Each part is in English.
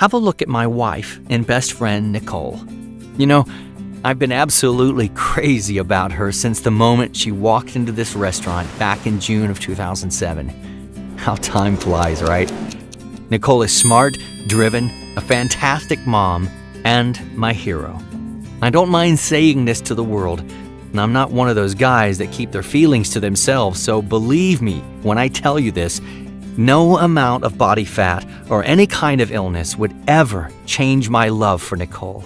have a look at my wife and best friend, Nicole. You know, I've been absolutely crazy about her since the moment she walked into this restaurant back in June of 2007. How time flies, right? Nicole is smart, driven, a fantastic mom, and my hero. I don't mind saying this to the world, and I'm not one of those guys that keep their feelings to themselves, so believe me when I tell you this, no amount of body fat or any kind of illness would ever change my love for Nicole.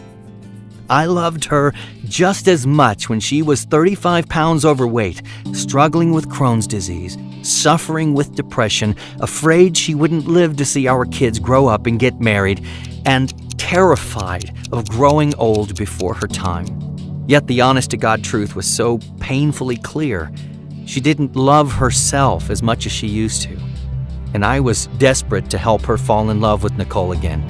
I loved her just as much when she was 35 pounds overweight, struggling with Crohn's disease, suffering with depression, afraid she wouldn't live to see our kids grow up and get married, and terrified of growing old before her time. Yet the honest-to-God truth was so painfully clear. She didn't love herself as much as she used to. And I was desperate to help her fall in love with Nicole again.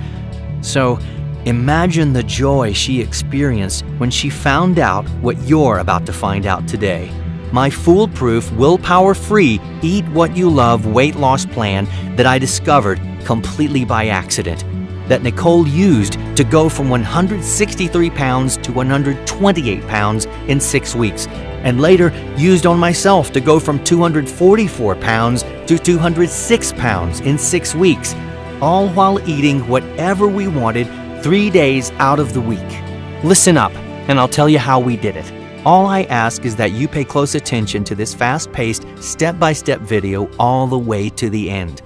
So imagine the joy she experienced when she found out what you're about to find out today. My foolproof, willpower-free, eat what you love weight loss plan that I discovered completely by accident, that Nicole used to go from 163 pounds to 128 pounds in 6 weeks, and later used on myself to go from 244 pounds to 206 pounds in 6 weeks, all while eating whatever we wanted 3 days out of the week. Listen up, and I'll tell you how we did it. All I ask is that you pay close attention to this fast-paced, step-by-step video all the way to the end.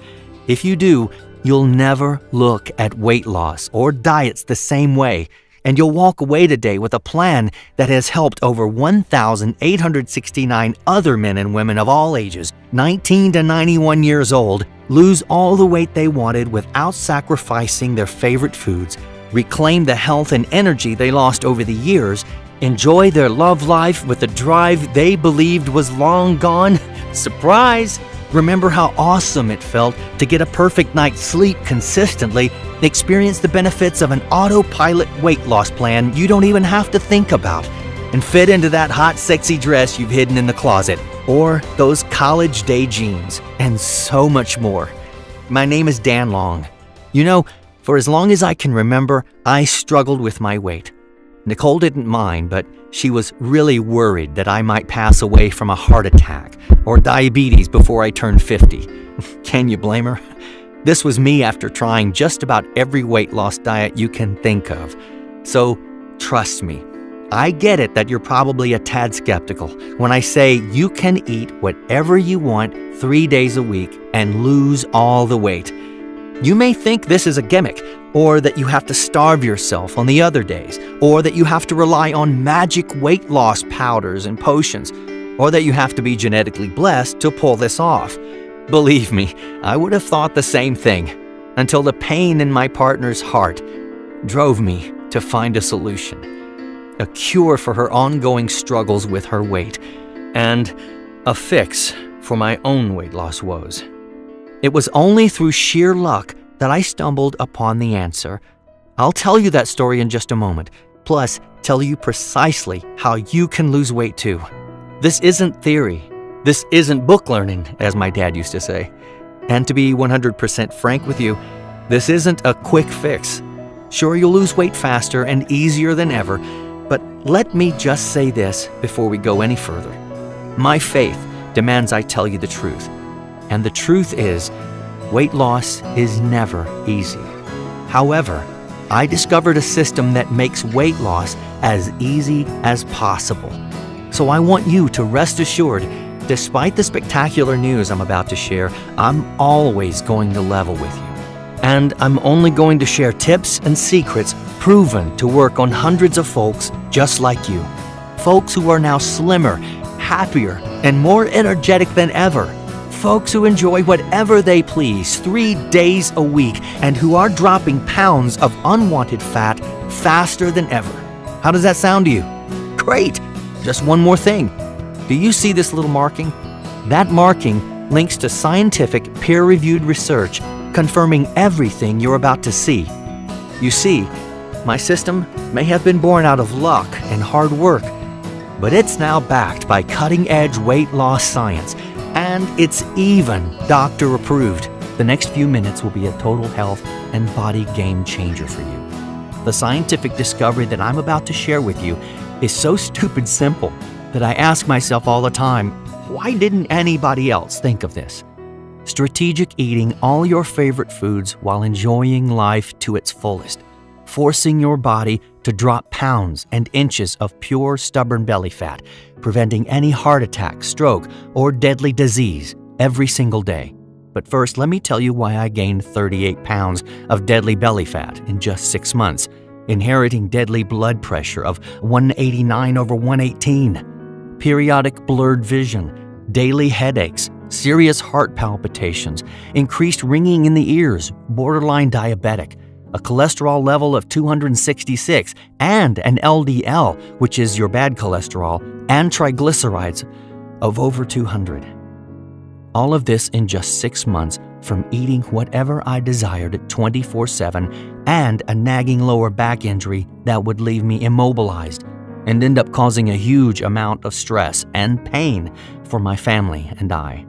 If you do, you'll never look at weight loss or diets the same way, and you'll walk away today with a plan that has helped over 1,869 other men and women of all ages, 19 to 91 years old, lose all the weight they wanted without sacrificing their favorite foods, reclaim the health and energy they lost over the years, enjoy their love life with the drive they believed was long gone. Surprise! Remember how awesome it felt to get a perfect night's sleep consistently, experience the benefits of an autopilot weight loss plan you don't even have to think about, and fit into that hot, sexy dress you've hidden in the closet, or those college day jeans, and so much more. My name is Dan Long. You know, for as long as I can remember, I struggled with my weight. Nicole didn't mind, but she was really worried that I might pass away from a heart attack or diabetes before I turned 50. Can you blame her? This was me after trying just about every weight loss diet you can think of. So trust me, I get it that you're probably a tad skeptical when I say you can eat whatever you want 3 days a week and lose all the weight. You may think this is a gimmick, or that you have to starve yourself on the other days, or that you have to rely on magic weight loss powders and potions, or that you have to be genetically blessed to pull this off. Believe me, I would have thought the same thing, until the pain in my partner's heart drove me to find a solution, a cure for her ongoing struggles with her weight, and a fix for my own weight loss woes. It was only through sheer luck that I stumbled upon the answer. I'll tell you that story in just a moment, plus tell you precisely how you can lose weight too. This isn't theory. This isn't book learning, as my dad used to say. And to be 100% frank with you, this isn't a quick fix. Sure, you'll lose weight faster and easier than ever, but let me just say this before we go any further. My faith demands I tell you the truth. And the truth is, weight loss is never easy. However, I discovered a system that makes weight loss as easy as possible. So I want you to rest assured, despite the spectacular news I'm about to share, I'm always going to level with you. And I'm only going to share tips and secrets proven to work on hundreds of folks just like you. Folks who are now slimmer, happier, and more energetic than ever. Folks who enjoy whatever they please 3 days a week and who are dropping pounds of unwanted fat faster than ever. How does that sound to you? Great! Just one more thing. Do you see this little marking? That marking links to scientific, peer-reviewed research confirming everything you're about to see. You see, my system may have been born out of luck and hard work, but it's now backed by cutting-edge weight loss science, and it's even doctor-approved. The next few minutes will be a total health and body game changer for you. The scientific discovery that I'm about to share with you is so stupid simple that I ask myself all the time, why didn't anybody else think of this? Strategic eating all your favorite foods while enjoying life to its fullest, forcing your body to drop pounds and inches of pure stubborn belly fat, preventing any heart attack, stroke, or deadly disease every single day. But first, let me tell you why I gained 38 pounds of deadly belly fat in just 6 months, inheriting deadly blood pressure of 189/118, periodic blurred vision, daily headaches, serious heart palpitations, increased ringing in the ears, borderline diabetic, a cholesterol level of 266, and an LDL, which is your bad cholesterol, and triglycerides of over 200. All of this in just 6 months from eating whatever I desired 24/7 and a nagging lower back injury that would leave me immobilized and end up causing a huge amount of stress and pain for my family and I.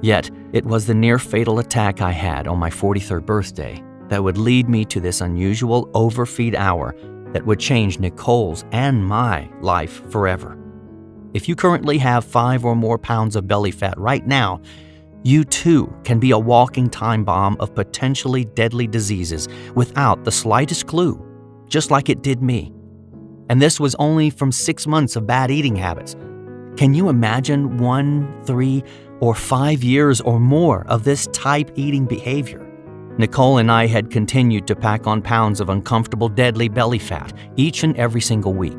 Yet, it was the near-fatal attack I had on my 43rd birthday that would lead me to this unusual overfeed hour that would change Nicole's and my life forever. If you currently have 5 or more pounds of belly fat right now, you too can be a walking time bomb of potentially deadly diseases without the slightest clue, just like it did me. And this was only from 6 months of bad eating habits. Can you imagine 1, 3, or 5 years or more of this type eating behavior? Nicole and I had continued to pack on pounds of uncomfortable deadly belly fat each and every single week,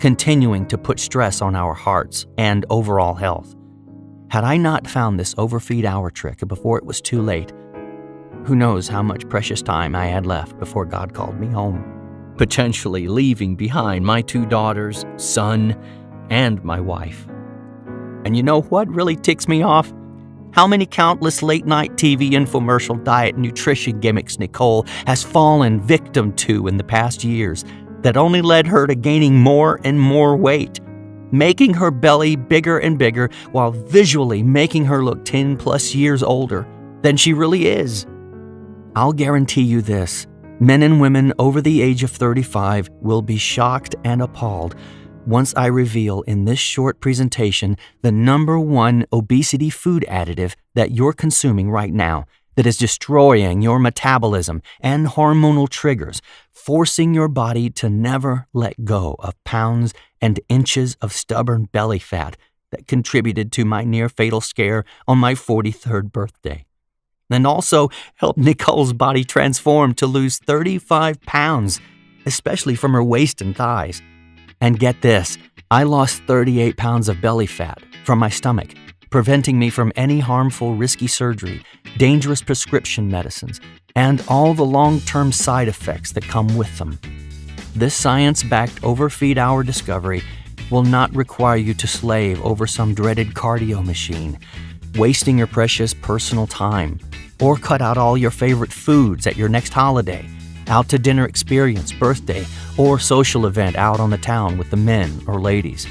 continuing to put stress on our hearts and overall health. Had I not found this overfeed hour trick before it was too late, who knows how much precious time I had left before God called me home, potentially leaving behind my 2 daughters, son, and my wife. And you know what really ticks me off? How many countless late-night TV infomercial diet nutrition gimmicks Nicole has fallen victim to in the past years that only led her to gaining more and more weight, making her belly bigger and bigger while visually making her look 10+ years older than she really is. I'll guarantee you this, men and women over the age of 35 will be shocked and appalled once I reveal in this short presentation the #1 obesity food additive that you're consuming right now that is destroying your metabolism and hormonal triggers, forcing your body to never let go of pounds and inches of stubborn belly fat that contributed to my near-fatal scare on my 43rd birthday. And also helped Nicole's body transform to lose 35 pounds, especially from her waist and thighs. And get this, I lost 38 pounds of belly fat from my stomach, preventing me from any harmful, risky surgery, dangerous prescription medicines, and all the long-term side effects that come with them. This science-backed overfeed hour discovery will not require you to slave over some dreaded cardio machine, wasting your precious personal time, or cut out all your favorite foods at your next holiday, out to dinner experience, birthday, or social event out on the town with the men or ladies.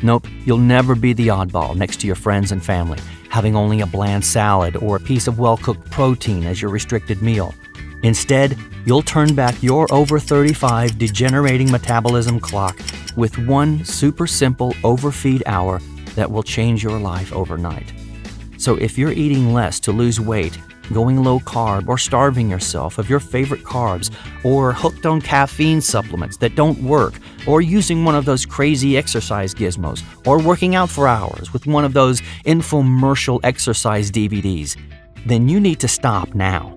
Nope, you'll never be the oddball next to your friends and family, having only a bland salad or a piece of well-cooked protein as your restricted meal. Instead, you'll turn back your over 35 degenerating metabolism clock with one super simple overfeed hour that will change your life overnight. So if you're eating less to lose weight, going low carb, or starving yourself of your favorite carbs, or hooked on caffeine supplements that don't work, or using one of those crazy exercise gizmos, or working out for hours with one of those infomercial exercise DVDs, then you need to stop now.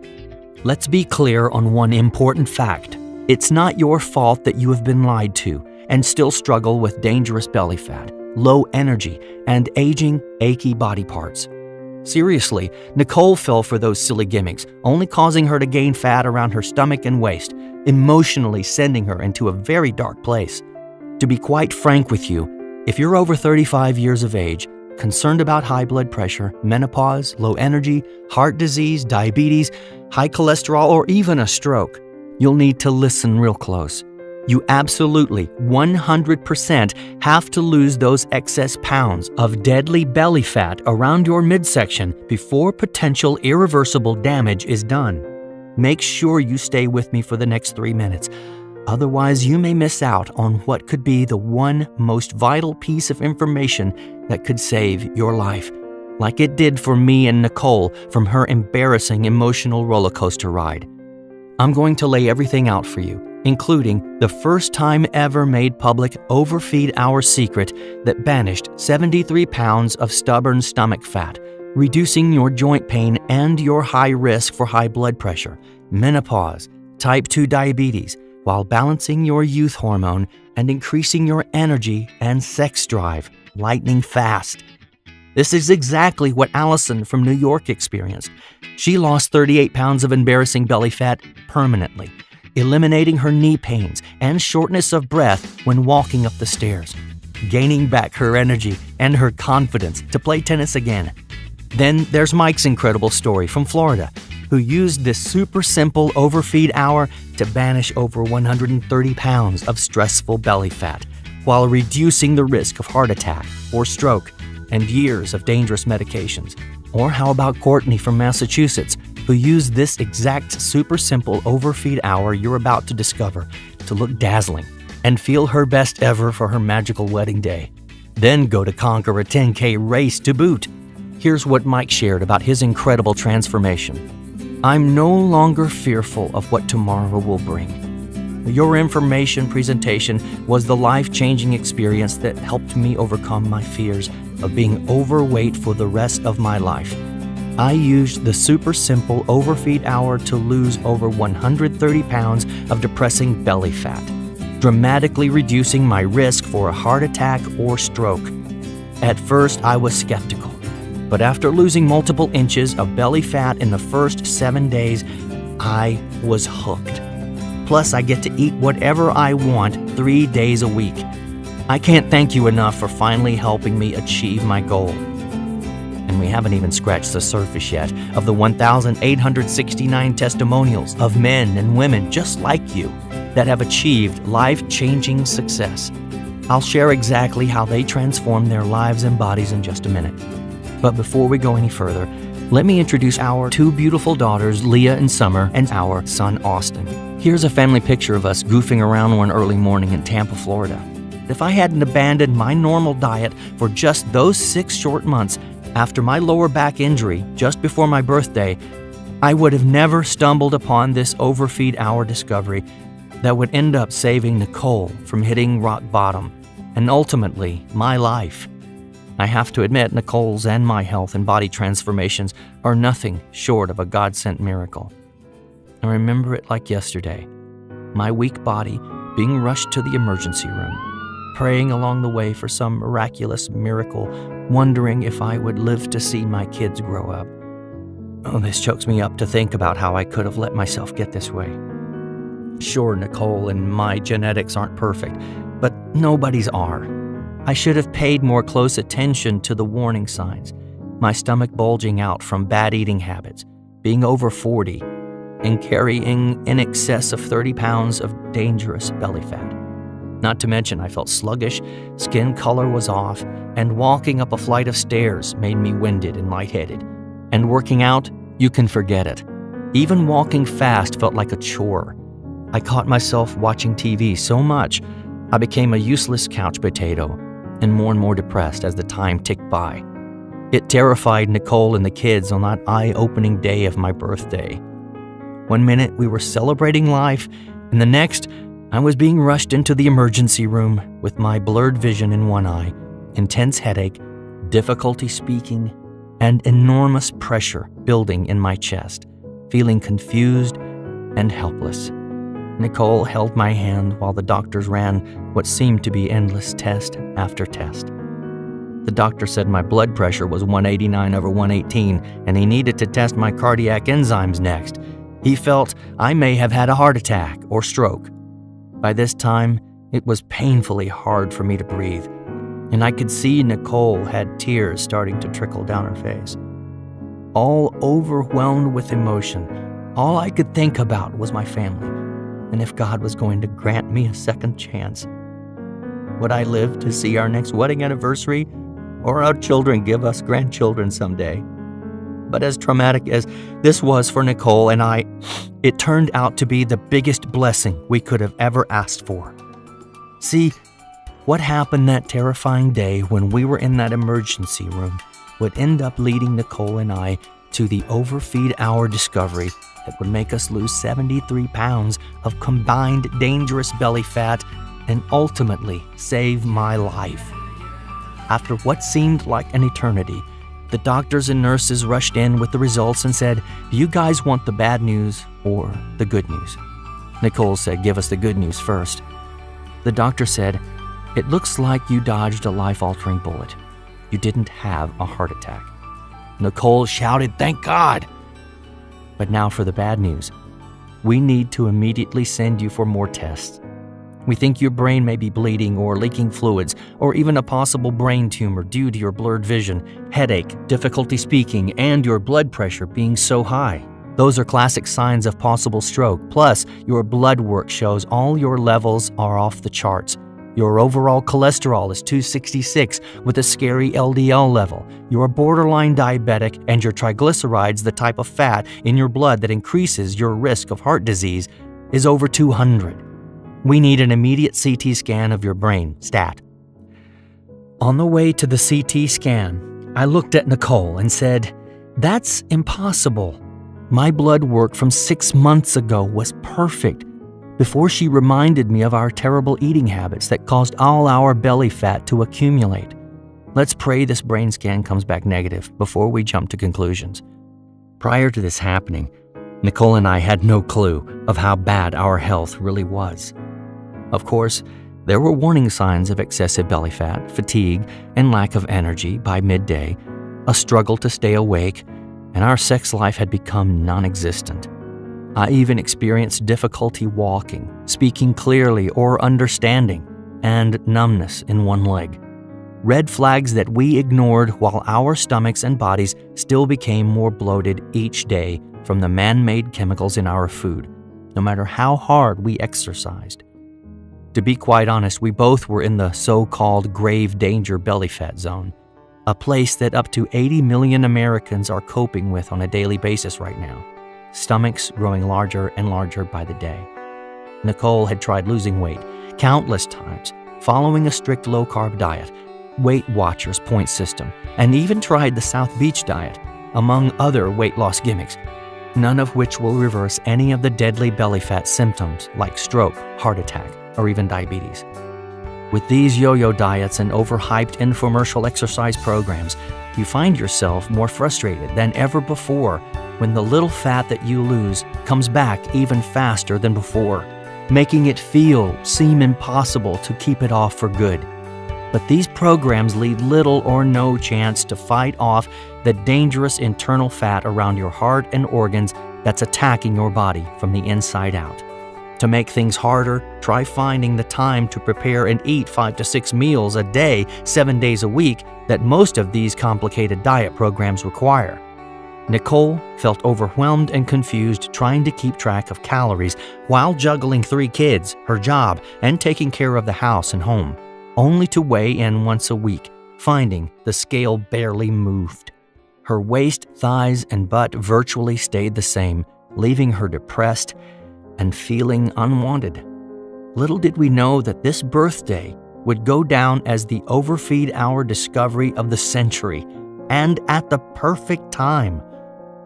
Let's be clear on one important fact. It's not your fault that you have been lied to and still struggle with dangerous belly fat, low energy, and aging, achy body parts. Seriously, Nicole fell for those silly gimmicks, only causing her to gain fat around her stomach and waist, emotionally sending her into a very dark place. To be quite frank with you, if you're over 35 years of age, concerned about high blood pressure, menopause, low energy, heart disease, diabetes, high cholesterol, or even a stroke, you'll need to listen real close. You absolutely 100% have to lose those excess pounds of deadly belly fat around your midsection before potential irreversible damage is done. Make sure you stay with me for the next 3 minutes. Otherwise, you may miss out on what could be the one most vital piece of information that could save your life, like it did for me and Nicole from her embarrassing emotional roller coaster ride. I'm going to lay everything out for you, including the first time ever made public overfeed hour secret that banished 73 pounds of stubborn stomach fat, reducing your joint pain and your high risk for high blood pressure, menopause, type 2 diabetes, while balancing your youth hormone and increasing your energy and sex drive, lightning fast. This is exactly what Allison from New York experienced. She lost 38 pounds of embarrassing belly fat permanently, eliminating her knee pains and shortness of breath when walking up the stairs, gaining back her energy and her confidence to play tennis again. Then there's Mike's incredible story from Florida, who used this super simple overfeed hour to banish over 130 pounds of stressful belly fat while reducing the risk of heart attack or stroke and years of dangerous medications. Or how about Courtney from Massachusetts, who used this exact super simple overfeed hour you're about to discover to look dazzling and feel her best ever for her magical wedding day. Then go to conquer a 10K race to boot. Here's what Mike shared about his incredible transformation. I'm no longer fearful of what tomorrow will bring. Your information presentation was the life-changing experience that helped me overcome my fears of being overweight for the rest of my life. I used the super simple overfeed hour to lose over 130 pounds of depressing belly fat, dramatically reducing my risk for a heart attack or stroke. At first, I was skeptical, but after losing multiple inches of belly fat in the first 7 days, I was hooked. Plus, I get to eat whatever I want 3 days a week. I can't thank you enough for finally helping me achieve my goal. And we haven't even scratched the surface yet of the 1,869 testimonials of men and women just like you that have achieved life-changing success. I'll share exactly how they transform their lives and bodies in just a minute. But before we go any further, let me introduce our 2 beautiful daughters, Leah and Summer, and our son, Austin. Here's a family picture of us goofing around one early morning in Tampa, Florida. If I hadn't abandoned my normal diet for just those 6 short months after my lower back injury just before my birthday, I would have never stumbled upon this overfeed hour discovery that would end up saving Nicole from hitting rock bottom and ultimately my life. I have to admit, Nicole's and my health and body transformations are nothing short of a God-sent miracle. I remember it like yesterday, my weak body being rushed to the emergency room, praying along the way for some miraculous miracle, wondering if I would live to see my kids grow up. Oh, this chokes me up to think about how I could have let myself get this way. Sure, Nicole and my genetics aren't perfect, but nobody's are. I should have paid more close attention to the warning signs, my stomach bulging out from bad eating habits, being over 40, and carrying in excess of 30 pounds of dangerous belly fat. Not to mention I felt sluggish, skin color was off, and walking up a flight of stairs made me winded and lightheaded. And working out, you can forget it. Even walking fast felt like a chore. I caught myself watching TV so much, I became a useless couch potato, and more depressed as the time ticked by. It terrified Nicole and the kids on that eye-opening day of my birthday. One minute we were celebrating life, and the next I was being rushed into the emergency room with my blurred vision in one eye, intense headache, difficulty speaking, and enormous pressure building in my chest, feeling confused and helpless. Nicole held my hand while the doctors ran what seemed to be endless test after test. The doctor said my blood pressure was 189/118 and he needed to test my cardiac enzymes next. He felt I may have had a heart attack or stroke. By this time, it was painfully hard for me to breathe, and I could see Nicole had tears starting to trickle down her face. All overwhelmed with emotion, all I could think about was my family. and if God was going to grant me a second chance. Would I live to see our next wedding anniversary, or our children give us grandchildren someday? But as traumatic as this was for Nicole and I, it turned out to be the biggest blessing we could have ever asked for. See, what happened that terrifying day when we were in that emergency room would end up leading Nicole and I to the overfeed hour discovery that would make us lose 73 pounds of combined dangerous belly fat and ultimately save my life. After what seemed like an eternity, the doctors and nurses rushed in with the results and said, "Do you guys want the bad news or the good news?" Nicole said, "Give us the good news first." The doctor said, "It looks like you dodged a life-altering bullet. You didn't have a heart attack." Nicole shouted, "Thank God!" But now for the bad news. We need to immediately send you for more tests. We think your brain may be bleeding or leaking fluids, or even a possible brain tumor due to your blurred vision, headache, difficulty speaking, and your blood pressure being so high. Those are classic signs of possible stroke. Plus, your blood work shows all your levels are off the charts. Your overall cholesterol is 266 with a scary LDL level. You're borderline diabetic, and your triglycerides, the type of fat in your blood that increases your risk of heart disease, is over 200. We need an immediate CT scan of your brain, stat. On the way to the CT scan, I looked at Nicole and said, "That's impossible. My blood work from 6 months ago was perfect," before she reminded me of our terrible eating habits that caused all our belly fat to accumulate. Let's pray this brain scan comes back negative before we jump to conclusions. Prior to this happening, Nicole and I had no clue of how bad our health really was. Of course, there were warning signs of excessive belly fat, fatigue, and lack of energy by midday, a struggle to stay awake, and our sex life had become non-existent. I even experienced difficulty walking, speaking clearly, or understanding, and numbness in one leg. Red flags that we ignored while our stomachs and bodies still became more bloated each day from the man-made chemicals in our food, no matter how hard we exercised. To be quite honest, we both were in the so-called grave danger belly fat zone, a place that up to 80 million Americans are coping with on a daily basis right now. Stomachs growing larger and larger by the day. Nicole had tried losing weight countless times, following a strict low-carb diet, Weight Watchers point system, and even tried the South Beach diet, among other weight loss gimmicks, none of which will reverse any of the deadly belly fat symptoms like stroke, heart attack, or even diabetes. With these yo-yo diets and overhyped infomercial exercise programs, you find yourself more frustrated than ever before when the little fat that you lose comes back even faster than before, making it seem impossible to keep it off for good. But these programs leave little or no chance to fight off the dangerous internal fat around your heart and organs that's attacking your body from the inside out. To make things harder, try finding the time to prepare and eat 5 to 6 meals a day, 7 days a week that most of these complicated diet programs require. Nicole felt overwhelmed and confused trying to keep track of calories while juggling 3 kids, her job, and taking care of the house and home, only to weigh in once a week, finding the scale barely moved. Her waist, thighs, and butt virtually stayed the same, leaving her depressed and feeling unwanted. Little did we know that this birthday would go down as the overfeed hour discovery of the century, and at the perfect time.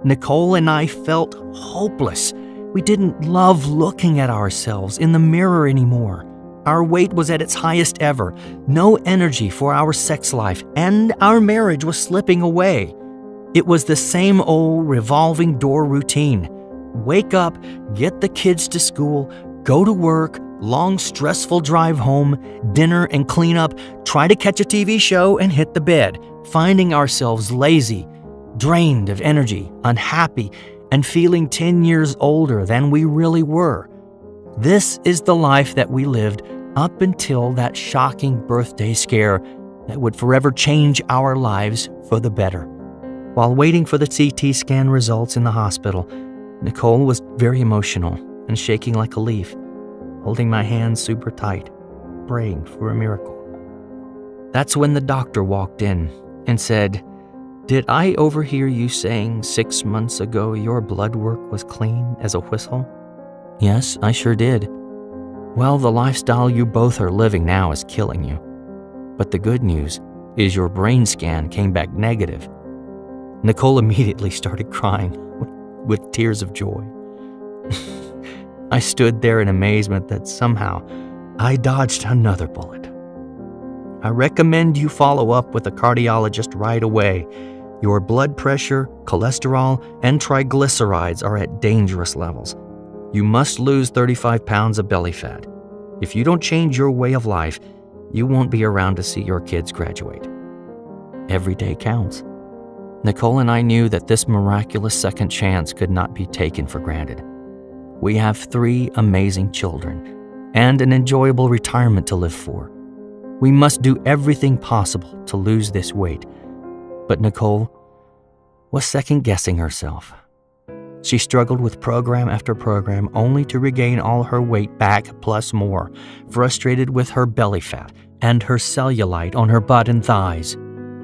Nicole and I felt hopeless. We didn't love looking at ourselves in the mirror anymore. Our weight was at its highest ever, no energy for our sex life, and our marriage was slipping away. It was the same old revolving door routine. Wake up, get the kids to school, go to work, long stressful drive home, dinner and clean up, try to catch a TV show and hit the bed, finding ourselves lazy, drained of energy, unhappy, and feeling 10 years older than we really were. This is the life that we lived up until that shocking birthday scare that would forever change our lives for the better. While waiting for the CT scan results in the hospital, Nicole was very emotional and shaking like a leaf. holding my hand super tight, praying for a miracle. That's when the doctor walked in and said, "Did I overhear you saying 6 months ago your blood work was clean as a whistle?" "Yes, I sure did." "Well, the lifestyle you both are living now is killing you. But the good news is your brain scan came back negative." Nicole immediately started crying with tears of joy. I stood there in amazement that somehow I dodged another bullet. "I recommend you follow up with a cardiologist right away. Your blood pressure, cholesterol, and triglycerides are at dangerous levels. You must lose 35 pounds of belly fat. If you don't change your way of life, you won't be around to see your kids graduate." Every day counts. Nicole and I knew that this miraculous second chance could not be taken for granted. We have 3 amazing children and an enjoyable retirement to live for. We must do everything possible to lose this weight. But Nicole was second-guessing herself. She struggled with program after program only to regain all her weight back plus more, frustrated with her belly fat and her cellulite on her butt and thighs.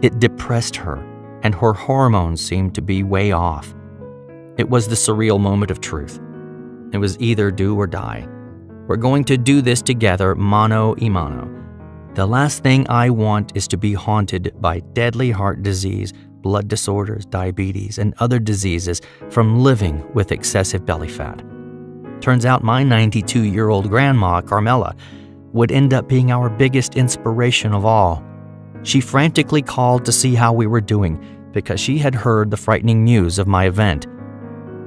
It depressed her, and her hormones seemed to be way off. It was the surreal moment of truth. It was either do or die. We're going to do this together, mano a mano. The last thing I want is to be haunted by deadly heart disease, blood disorders, diabetes, and other diseases from living with excessive belly fat. Turns out my 92-year-old grandma, Carmela, would end up being our biggest inspiration of all. She frantically called to see how we were doing because she had heard the frightening news of my event.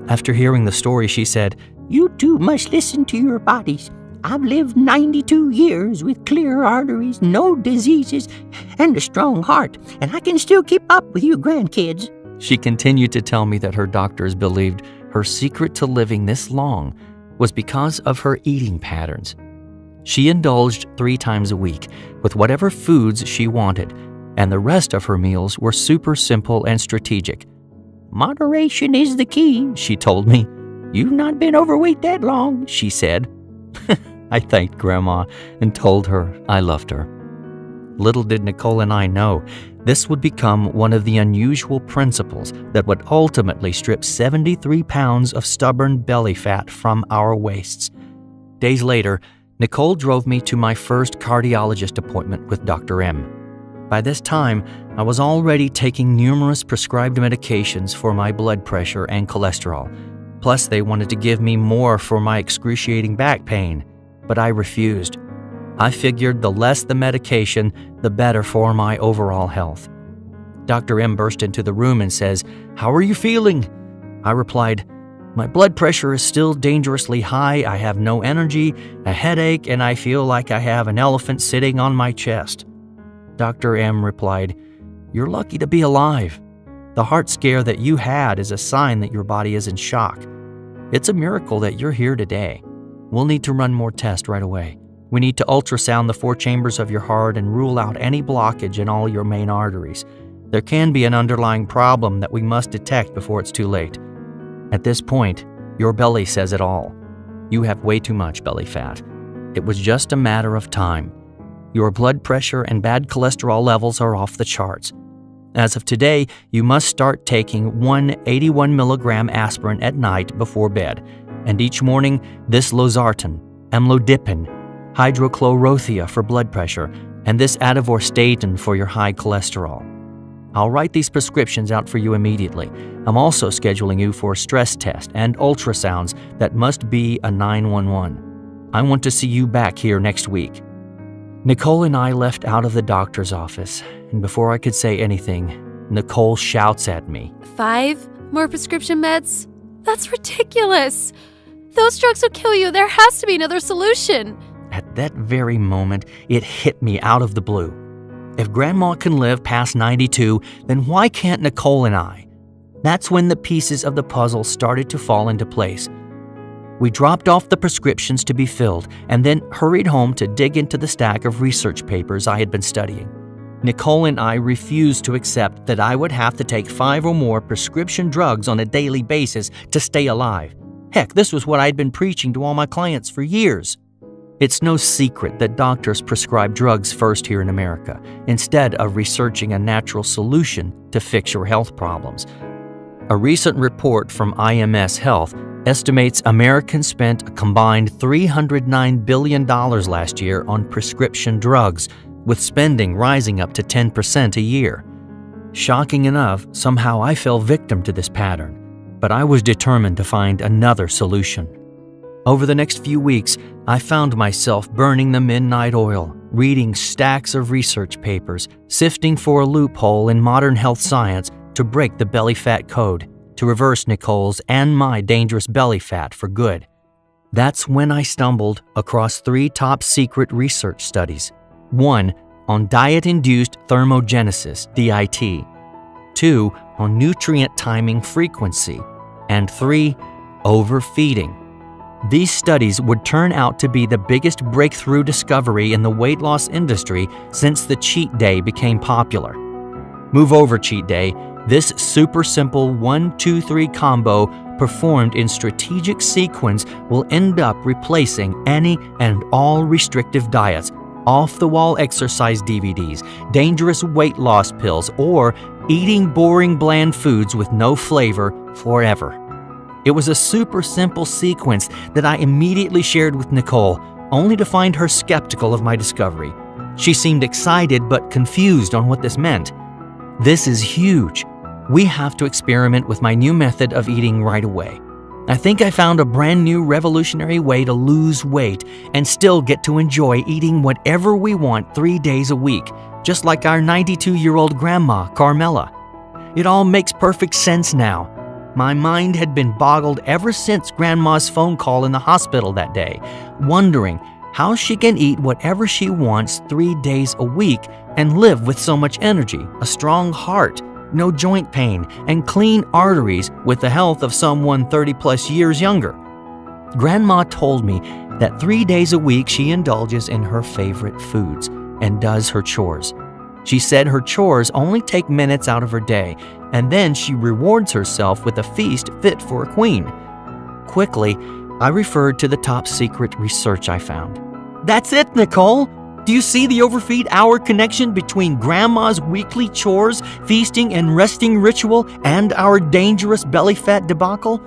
After hearing the story, she said, "You two must listen to your bodies. I've lived 92 years with clear arteries, no diseases, and a strong heart, and I can still keep up with you grandkids." She continued to tell me that her doctors believed her secret to living this long was because of her eating patterns. She indulged 3 times a week with whatever foods she wanted, and the rest of her meals were super simple and strategic. "Moderation is the key," she told me. "You've not been overweight that long," she said. I thanked Grandma and told her I loved her. Little did Nicole and I know, this would become one of the unusual principles that would ultimately strip 73 pounds of stubborn belly fat from our waists. Days later, Nicole drove me to my first cardiologist appointment with Dr. M. By this time, I was already taking numerous prescribed medications for my blood pressure and cholesterol. Plus, they wanted to give me more for my excruciating back pain, but I refused. I figured the less the medication, the better for my overall health. Dr. M burst into the room and says, "How are you feeling?" I replied, "My blood pressure is still dangerously high, I have no energy, a headache, and I feel like I have an elephant sitting on my chest." Dr. M replied, "You're lucky to be alive. The heart scare that you had is a sign that your body is in shock. It's a miracle that you're here today. We'll need to run more tests right away. We need to ultrasound the 4 chambers of your heart and rule out any blockage in all your main arteries. There can be an underlying problem that we must detect before it's too late. At this point, your belly says it all. You have way too much belly fat. It was just a matter of time. Your blood pressure and bad cholesterol levels are off the charts. As of today, you must start taking 1 81 milligram aspirin at night before bed, and each morning this losartan, amlodipine, hydrochlorothea for blood pressure, and this atorvastatin for your high cholesterol. I'll write these prescriptions out for you immediately. I'm also scheduling you for a stress test and ultrasounds that must be a 911. I want to see you back here next week." Nicole and I left out of the doctor's office, and before I could say anything, Nicole shouts at me, 5 more prescription meds? That's ridiculous. Those drugs will kill you. There has to be another solution. At that very moment, it hit me out of the blue. If Grandma can live past 92, then why can't Nicole and I? That's when the pieces of the puzzle started to fall into place. We dropped off the prescriptions to be filled and then hurried home to dig into the stack of research papers I had been studying. Nicole and I refused to accept that I would have to take 5 or more prescription drugs on a daily basis to stay alive. Heck, this was what I'd been preaching to all my clients for years. It's no secret that doctors prescribe drugs first here in America, instead of researching a natural solution to fix your health problems. A recent report from IMS Health estimates Americans spent a combined $309 billion last year on prescription drugs, with spending rising up to 10% a year. Shocking enough, somehow I fell victim to this pattern, but I was determined to find another solution. Over the next few weeks, I found myself burning the midnight oil, reading stacks of research papers, sifting for a loophole in modern health science to break the belly fat code, to reverse Nicole's and my dangerous belly fat for good. That's when I stumbled across 3 top-secret research studies. 1 on diet-induced thermogenesis, DIT. 2 on nutrient timing frequency. And 3, overfeeding. These studies would turn out to be the biggest breakthrough discovery in the weight loss industry since the cheat day became popular. Move over, cheat day. This super simple 1-2-3 combo performed in strategic sequence will end up replacing any and all restrictive diets, off-the-wall exercise DVDs, dangerous weight loss pills, or eating boring bland foods with no flavor forever. It was a super simple sequence that I immediately shared with Nicole, only to find her skeptical of my discovery. She seemed excited but confused on what this meant. This is huge. We have to experiment with my new method of eating right away. I think I found a brand new revolutionary way to lose weight and still get to enjoy eating whatever we want 3 days a week, just like our 92-year-old grandma, Carmela. It all makes perfect sense now. My mind had been boggled ever since Grandma's phone call in the hospital that day, wondering how she can eat whatever she wants 3 days a week and live with so much energy, a strong heart, no joint pain, and clean arteries with the health of someone 30-plus years younger. Grandma told me that 3 days a week she indulges in her favorite foods and does her chores. She said her chores only take minutes out of her day, and then she rewards herself with a feast fit for a queen. Quickly, I referred to the top-secret research I found. That's it, Nicole! Do you see the overfeed hour connection between Grandma's weekly chores, feasting and resting ritual, and our dangerous belly fat debacle?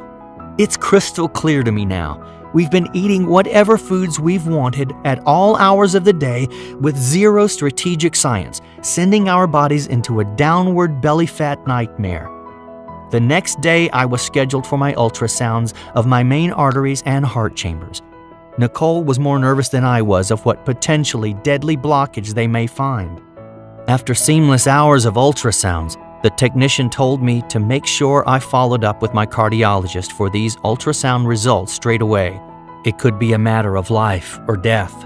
It's crystal clear to me now. We've been eating whatever foods we've wanted at all hours of the day with zero strategic science, sending our bodies into a downward belly fat nightmare. The next day, I was scheduled for my ultrasounds of my main arteries and heart chambers. Nicole was more nervous than I was of what potentially deadly blockage they may find. After seamless hours of ultrasounds, the technician told me to make sure I followed up with my cardiologist for these ultrasound results straight away. It could be a matter of life or death.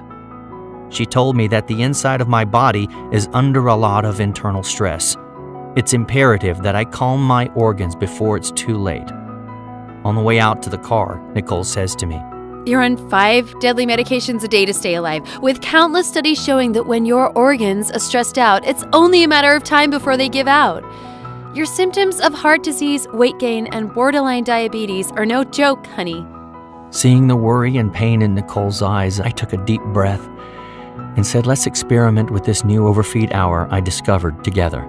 She told me that the inside of my body is under a lot of internal stress. It's imperative that I calm my organs before it's too late. On the way out to the car, Nicole says to me, You're on 5 deadly medications a day to stay alive, with countless studies showing that when your organs are stressed out, it's only a matter of time before they give out. Your symptoms of heart disease, weight gain, and borderline diabetes are no joke, honey. Seeing the worry and pain in Nicole's eyes, I took a deep breath and said, let's experiment with this new overfeed hour I discovered together.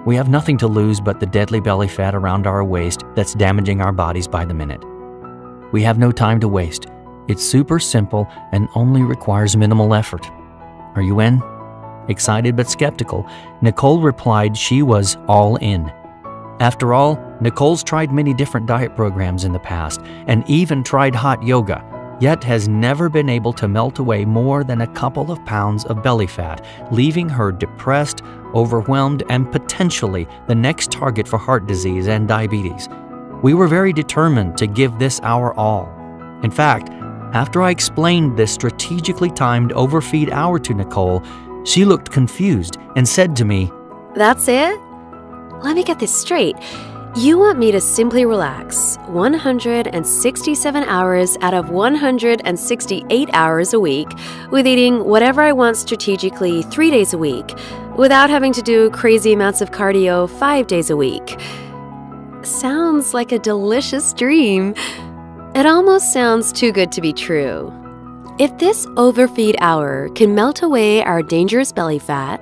We have nothing to lose but the deadly belly fat around our waist that's damaging our bodies by the minute. We have no time to waste. It's super simple and only requires minimal effort. Are you in? Excited but skeptical, Nicole replied she was all in. After all, Nicole's tried many different diet programs in the past and even tried hot yoga, yet has never been able to melt away more than a couple of pounds of belly fat, leaving her depressed, overwhelmed, and potentially the next target for heart disease and diabetes. We were very determined to give this our all. In fact, after I explained this strategically timed overfeed hour to Nicole, she looked confused and said to me, That's it? Let me get this straight. You want me to simply relax 167 hours out of 168 hours a week with eating whatever I want strategically 3 days a week without having to do crazy amounts of cardio 5 days a week. Sounds like a delicious dream. It almost sounds too good to be true. If this overfeed hour can melt away our dangerous belly fat,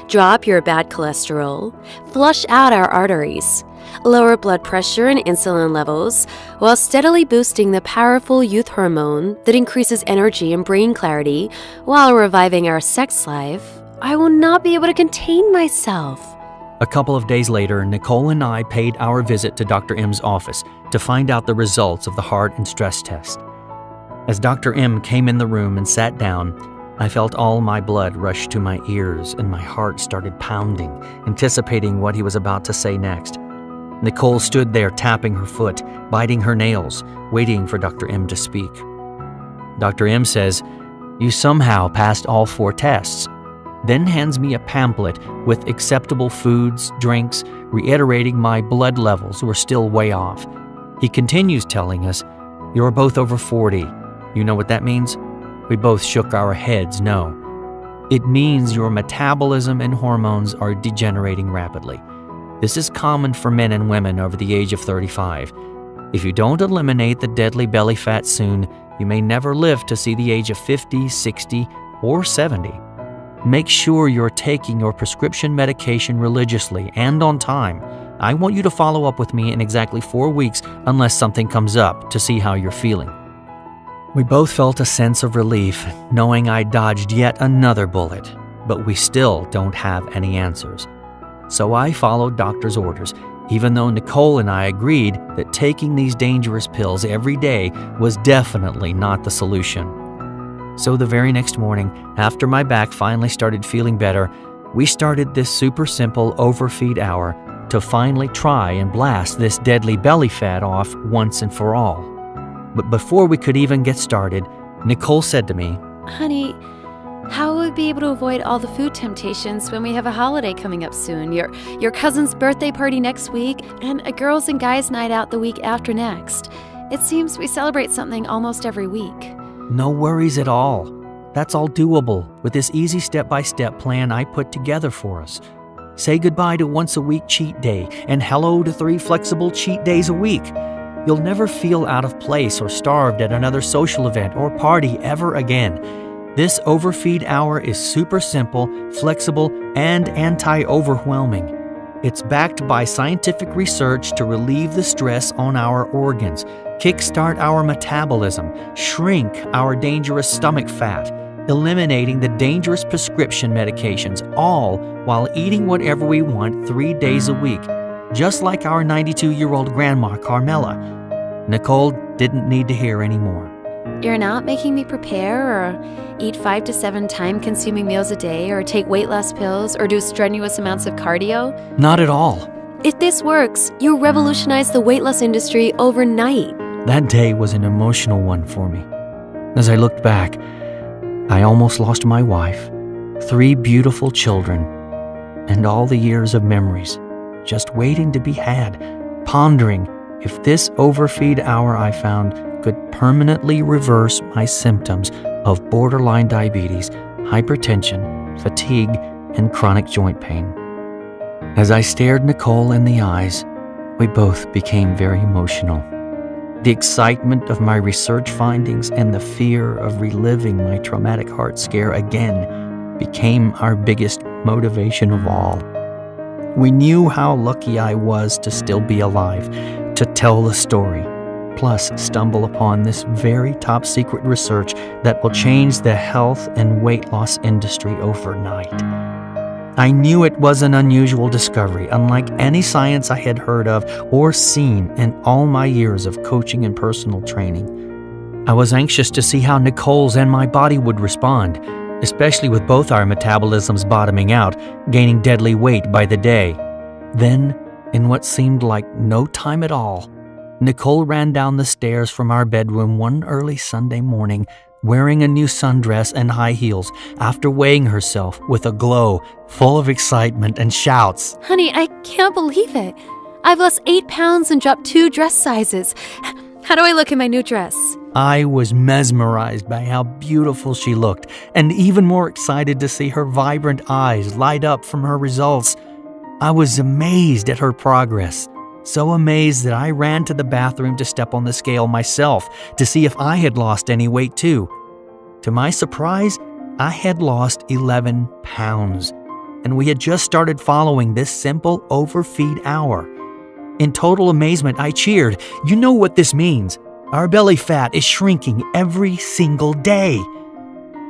drop your bad cholesterol, flush out our arteries, lower blood pressure and insulin levels, while steadily boosting the powerful youth hormone that increases energy and brain clarity while reviving our sex life, I will not be able to contain myself. A couple of days later, Nicole and I paid our visit to Dr. M's office to find out the results of the heart and stress test. As Dr. M came in the room and sat down, I felt all my blood rush to my ears and my heart started pounding, anticipating what he was about to say next. Nicole stood there tapping her foot, biting her nails, waiting for Dr. M to speak. Dr. M says, "You somehow passed all 4 tests," then hands me a pamphlet with acceptable foods, drinks, reiterating my blood levels were still way off. He continues telling us, "You're both over 40. You know what that means?" We both shook our heads no. It means your metabolism and hormones are degenerating rapidly. This is common for men and women over the age of 35. If you don't eliminate the deadly belly fat soon, you may never live to see the age of 50, 60, or 70. Make sure you're taking your prescription medication religiously and on time. I want you to follow up with me in exactly 4 weeks unless something comes up to see how you're feeling. We both felt a sense of relief, knowing I dodged yet another bullet, but we still don't have any answers. So I followed doctor's orders, even though Nicole and I agreed that taking these dangerous pills every day was definitely not the solution. So the very next morning, after my back finally started feeling better, we started this super simple overfeed hour to finally try and blast this deadly belly fat off once and for all. But before we could even get started, Nicole said to me, "Honey, how will we be able to avoid all the food temptations when we have a holiday coming up soon? Your cousin's birthday party next week and a girls and guys night out the week after next. It seems we celebrate something almost every week." "No worries at all. That's all doable with this easy step-by-step plan I put together for us. Say goodbye to once-a-week cheat day and hello to 3 flexible cheat days a week. You'll never feel out of place or starved at another social event or party ever again. This overfeed hour is super simple, flexible, and anti-overwhelming. It's backed by scientific research to relieve the stress on our organs, kickstart our metabolism, shrink our dangerous stomach fat, eliminating the dangerous prescription medications, all while eating whatever we want 3 days a week, just like our 92-year-old grandma, Carmela." Nicole didn't need to hear any more. You're not making me prepare or eat 5 to 7 time-consuming meals a day or take weight loss pills or do strenuous amounts of cardio? Not at all. If this works, you'll revolutionize the weight loss industry overnight. That day was an emotional one for me. As I looked back, I almost lost my wife, 3 beautiful children, and all the years of memories just waiting to be had, pondering if this overfeed hour I found could permanently reverse my symptoms of borderline diabetes, hypertension, fatigue, and chronic joint pain. As I stared Nicole in the eyes, we both became very emotional. The excitement of my research findings and the fear of reliving my traumatic heart scare again became our biggest motivation of all. We knew how lucky I was to still be alive, to tell the story, plus stumble upon this very top secret research that will change the health and weight loss industry overnight. I knew it was an unusual discovery, unlike any science I had heard of or seen in all my years of coaching and personal training. I was anxious to see how Nicole's and my body would respond, especially with both our metabolisms bottoming out, gaining deadly weight by the day. Then, in what seemed like no time at all, Nicole ran down the stairs from our bedroom one early Sunday morning, wearing a new sundress and high heels, after weighing herself with a glow full of excitement and shouts. "Honey, I can't believe it. I've lost 8 pounds and dropped 2 dress sizes. How do I look in my new dress?" I was mesmerized by how beautiful she looked, and even more excited to see her vibrant eyes light up from her results. I was amazed at her progress, so amazed that I ran to the bathroom to step on the scale myself to see if I had lost any weight too. To my surprise, I had lost 11 pounds, and we had just started following this simple overfeed hour. In total amazement, I cheered. You know what this means. Our belly fat is shrinking every single day.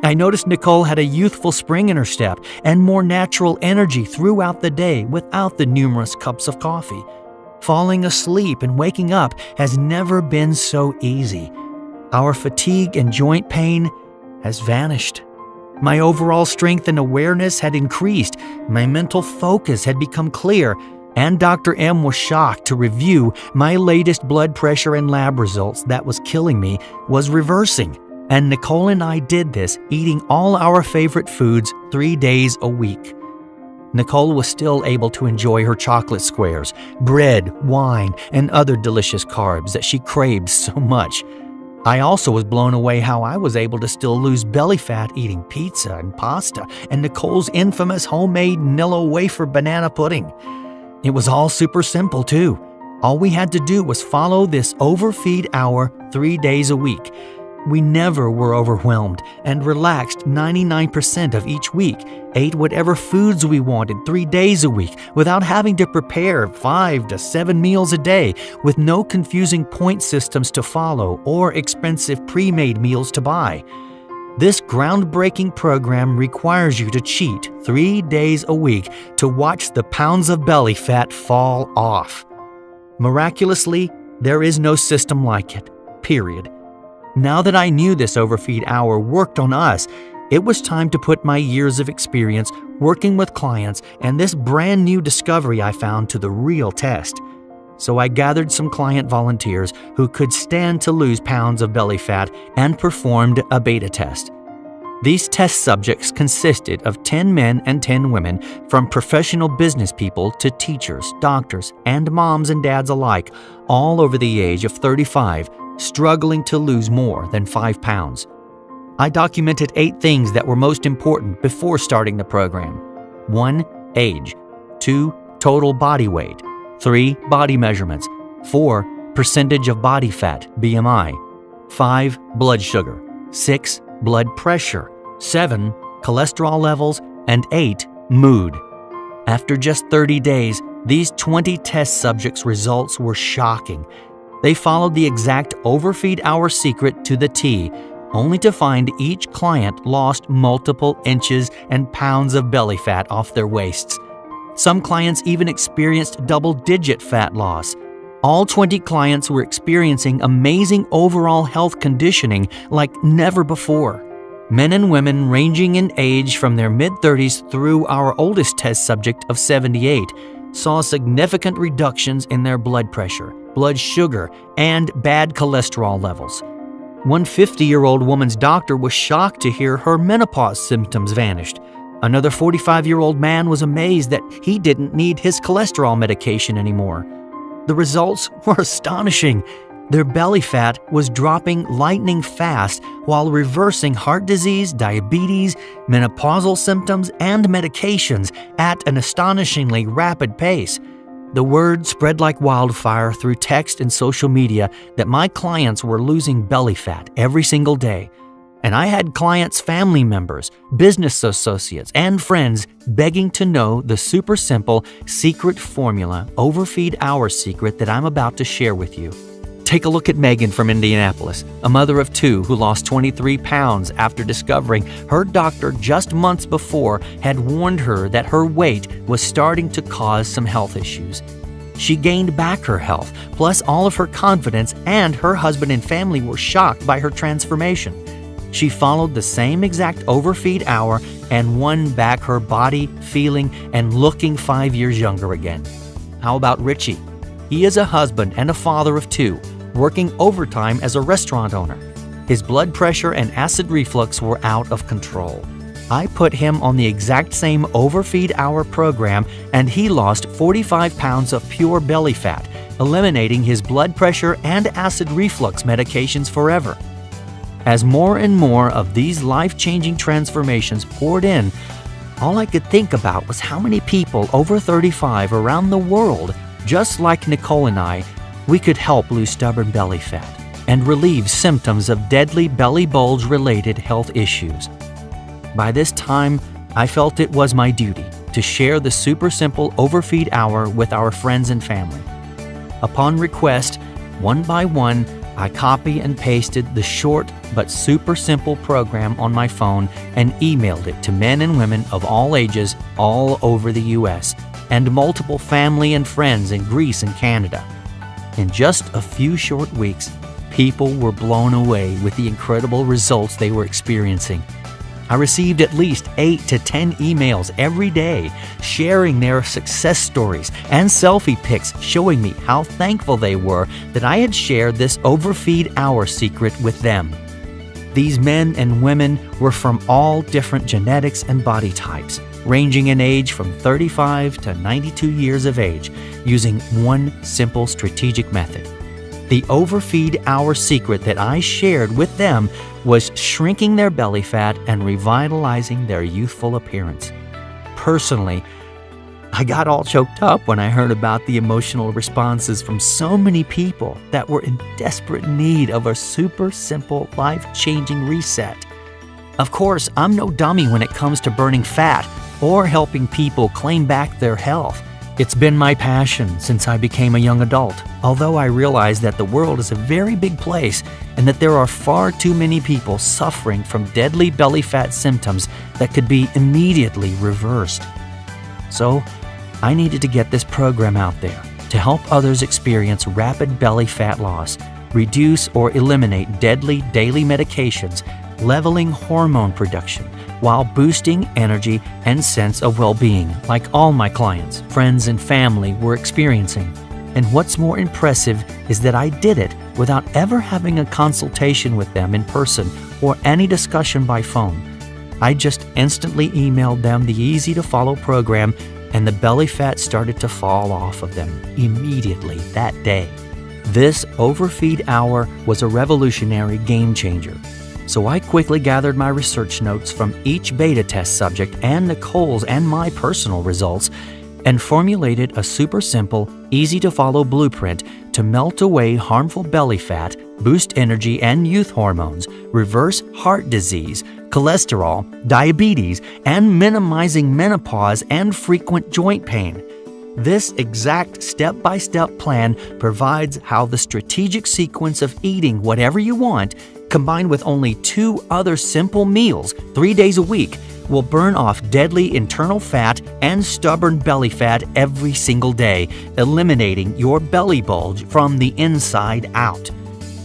I noticed Nicole had a youthful spring in her step and more natural energy throughout the day without the numerous cups of coffee. Falling asleep and waking up has never been so easy. Our fatigue and joint pain has vanished. My overall strength and awareness had increased. My mental focus had become clear. And Dr. M was shocked to review my latest blood pressure and lab results that was killing me was reversing. And Nicole and I did this, eating all our favorite foods 3 days a week. Nicole was still able to enjoy her chocolate squares, bread, wine, and other delicious carbs that she craved so much. I also was blown away how I was able to still lose belly fat eating pizza and pasta and Nicole's infamous homemade Nilla wafer banana pudding. It was all super simple too. All we had to do was follow this overfeed hour 3 days a week. We never were overwhelmed and relaxed 99% of each week, ate whatever foods we wanted 3 days a week without having to prepare 5 to 7 meals a day, with no confusing point systems to follow or expensive pre-made meals to buy. This groundbreaking program requires you to cheat 3 days a week to watch the pounds of belly fat fall off. Miraculously, there is no system like it, period. Now that I knew this overfeed hour worked on us, it was time to put my years of experience working with clients and this brand new discovery I found to the real test. So I gathered some client volunteers who could stand to lose pounds of belly fat and performed a beta test. These test subjects consisted of 10 men and 10 women, from professional business people to teachers, doctors, and moms and dads alike, all over the age of 35, struggling to lose more than 5 pounds. I documented 8 things that were most important before starting the program. 1. Age. 2. Total body weight. 3. Body measurements. 4. Percentage of body fat, BMI. 5. Blood sugar. 6. Blood pressure. 7. Cholesterol levels. And 8. Mood. After just 30 days, these 20 test subjects' results were shocking. They followed the exact overfeed hour secret to the T, only to find each client lost multiple inches and pounds of belly fat off their waists. Some clients even experienced double-digit fat loss. All 20 clients were experiencing amazing overall health conditioning like never before. Men and women ranging in age from their mid-30s through our oldest test subject of 78 saw significant reductions in their blood pressure, blood sugar, and bad cholesterol levels. One 50-year-old woman's doctor was shocked to hear her menopause symptoms vanished. Another 45-year-old man was amazed that he didn't need his cholesterol medication anymore. The results were astonishing. Their belly fat was dropping lightning fast while reversing heart disease, diabetes, menopausal symptoms, and medications at an astonishingly rapid pace. The word spread like wildfire through text and social media that my clients were losing belly fat every single day. And I had clients' family members, business associates, and friends begging to know the super simple secret formula, overfeed hour secret that I'm about to share with you. Take a look at Megan from Indianapolis, a mother of 2 who lost 23 pounds after discovering her doctor just months before had warned her that her weight was starting to cause some health issues. She gained back her health, plus all of her confidence, and her husband and family were shocked by her transformation. She followed the same exact overfeed hour and won back her body, feeling, and looking 5 years younger again. How about Richie? He is a husband and a father of 2, working overtime as a restaurant owner. His blood pressure and acid reflux were out of control. I put him on the exact same overfeed hour program, and he lost 45 pounds of pure belly fat, eliminating his blood pressure and acid reflux medications forever. As more and more of these life-changing transformations poured in, all I could think about was how many people over 35 around the world, just like Nicole and I, we could help lose stubborn belly fat. and relieve symptoms of deadly belly bulge-related health issues. By this time, I felt it was my duty to share the super simple overfeed hour with our friends and family. Upon request, one by one, I copy and pasted the short but super simple program on my phone and emailed it to men and women of all ages all over the U.S. and multiple family and friends in Greece and Canada. In just a few short weeks, people were blown away with the incredible results they were experiencing. I received at least 8 to 10 emails every day sharing their success stories and selfie pics showing me how thankful they were that I had shared this overfeed hour secret with them. These men and women were from all different genetics and body types, ranging in age from 35 to 92 years of age, using one simple strategic method. The overfeed hour secret that I shared with them was shrinking their belly fat and revitalizing their youthful appearance. Personally, I got all choked up when I heard about the emotional responses from so many people that were in desperate need of a super simple, life-changing reset. Of course, I'm no dummy when it comes to burning fat or helping people claim back their health. It's been my passion since I became a young adult, although I realize that the world is a very big place and that there are far too many people suffering from deadly belly fat symptoms that could be immediately reversed. So, I needed to get this program out there to help others experience rapid belly fat loss, reduce or eliminate deadly daily medications, leveling hormone production, while boosting energy and sense of well-being, like all my clients, friends, and family were experiencing. And what's more impressive is that I did it without ever having a consultation with them in person or any discussion by phone. I just instantly emailed them the easy-to-follow program, and the belly fat started to fall off of them immediately that day. This overfeed hour was a revolutionary game changer. So I quickly gathered my research notes from each beta test subject and Nicole's and my personal results and formulated a super simple, easy-to-follow blueprint to melt away harmful belly fat, boost energy and youth hormones, reverse heart disease, cholesterol, diabetes, and minimizing menopause and frequent joint pain. This exact step-by-step plan provides how the strategic sequence of eating whatever you want, combined with only 2 other simple meals 3 days a week, will burn off deadly internal fat and stubborn belly fat every single day, eliminating your belly bulge from the inside out.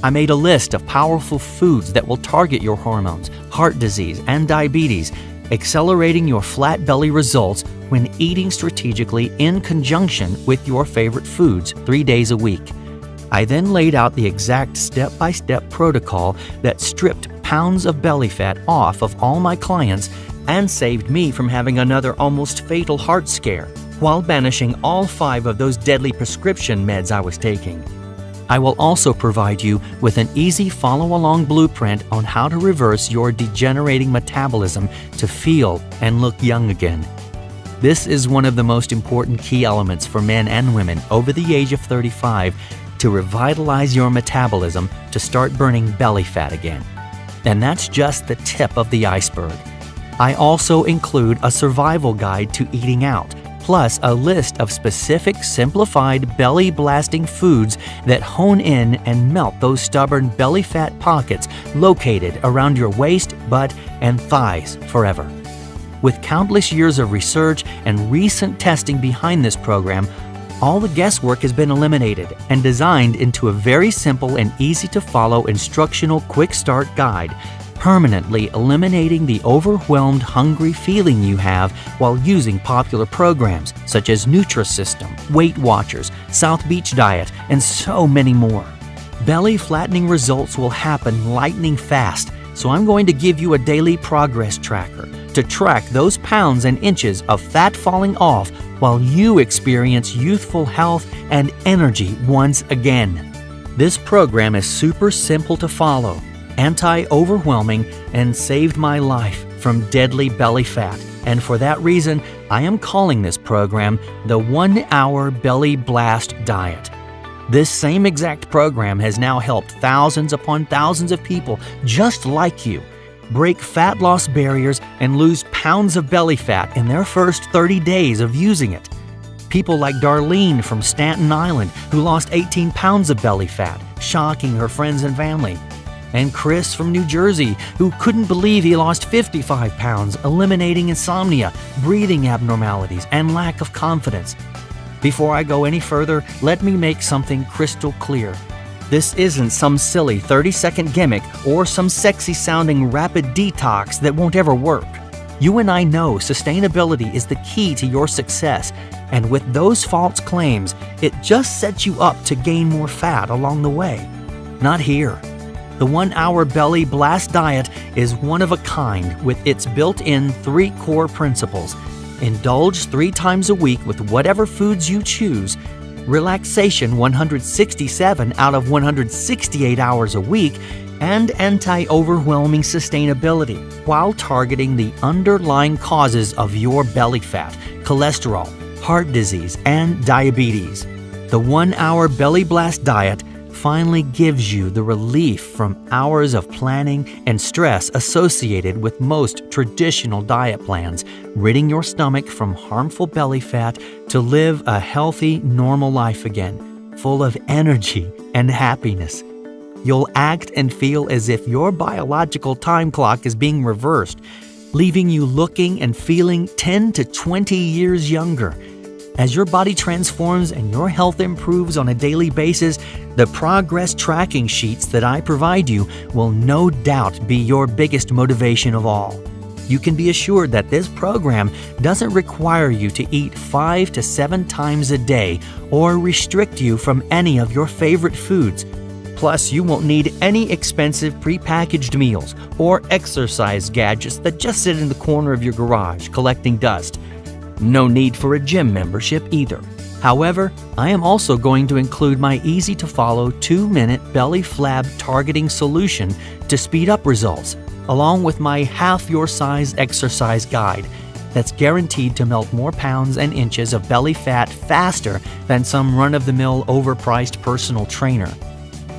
I made a list of powerful foods that will target your hormones, heart disease, and diabetes, accelerating your flat belly results when eating strategically in conjunction with your favorite foods 3 days a week. I then laid out the exact step-by-step protocol that stripped pounds of belly fat off of all my clients and saved me from having another almost fatal heart scare, while banishing all 5 of those deadly prescription meds I was taking. I will also provide you with an easy follow-along blueprint on how to reverse your degenerating metabolism to feel and look young again. This is one of the most important key elements for men and women over the age of 35 to revitalize your metabolism to start burning belly fat again. And that's just the tip of the iceberg. I also include a survival guide to eating out, plus a list of specific simplified belly-blasting foods that hone in and melt those stubborn belly fat pockets located around your waist, butt, and thighs forever. With countless years of research and recent testing behind this program, all the guesswork has been eliminated and designed into a very simple and easy-to-follow instructional quick start guide, permanently eliminating the overwhelmed, hungry feeling you have while using popular programs such as Nutrisystem, Weight Watchers, South Beach Diet, and so many more. Belly flattening results will happen lightning fast, so I'm going to give you a daily progress tracker to track those pounds and inches of fat falling off while you experience youthful health and energy once again. This program is super simple to follow, anti-overwhelming, and saved my life from deadly belly fat. And for that reason, I am calling this program the 1 Hour Belly Blast Diet. This same exact program has now helped thousands upon thousands of people just like you break fat loss barriers and lose pounds of belly fat in their first 30 days of using it. People like Darlene from Staten Island, who lost 18 pounds of belly fat, shocking her friends and family. And Chris from New Jersey, who couldn't believe he lost 55 pounds, eliminating insomnia, breathing abnormalities, and lack of confidence. Before I go any further, let me make something crystal clear. This isn't some silly 30-second gimmick or some sexy-sounding rapid detox that won't ever work. You and I know sustainability is the key to your success, and with those false claims, it just sets you up to gain more fat along the way. Not here. The 1 Hour Belly Blast Diet is one of a kind with its built-in 3 core principles. Indulge 3 times a week with whatever foods you choose, relaxation 167 out of 168 hours a week, and anti-overwhelming sustainability while targeting the underlying causes of your belly fat, cholesterol, heart disease, and diabetes. The 1 Hour Belly Blast Diet finally gives you the relief from hours of planning and stress associated with most traditional diet plans, ridding your stomach from harmful belly fat to live a healthy, normal life again, full of energy and happiness. You'll act and feel as if your biological time clock is being reversed, leaving you looking and feeling 10 to 20 years younger. As your body transforms and your health improves on a daily basis, the progress tracking sheets that I provide you will no doubt be your biggest motivation of all. You can be assured that this program doesn't require you to eat 5 to 7 times a day or restrict you from any of your favorite foods. Plus, you won't need any expensive prepackaged meals or exercise gadgets that just sit in the corner of your garage collecting dust. No need for a gym membership either. However, I am also going to include my easy-to-follow 2-minute belly flab targeting solution to speed up results, along with my half-your-size exercise guide that's guaranteed to melt more pounds and inches of belly fat faster than some run-of-the-mill overpriced personal trainer.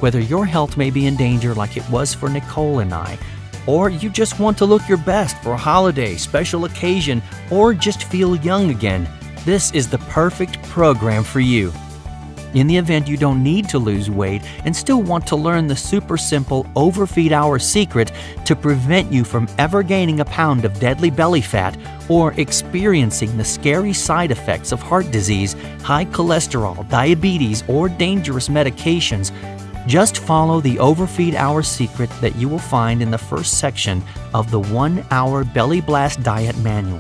Whether your health may be in danger like it was for Nicole and I, or you just want to look your best for a holiday, special occasion, or just feel young again, this is the perfect program for you. In the event you don't need to lose weight and still want to learn the super simple Overfeed Hour secret to prevent you from ever gaining a pound of deadly belly fat or experiencing the scary side effects of heart disease, high cholesterol, diabetes, or dangerous medications, just follow the Overfeed Hour secret that you will find in the first section of the 1 Hour Belly Blast Diet Manual.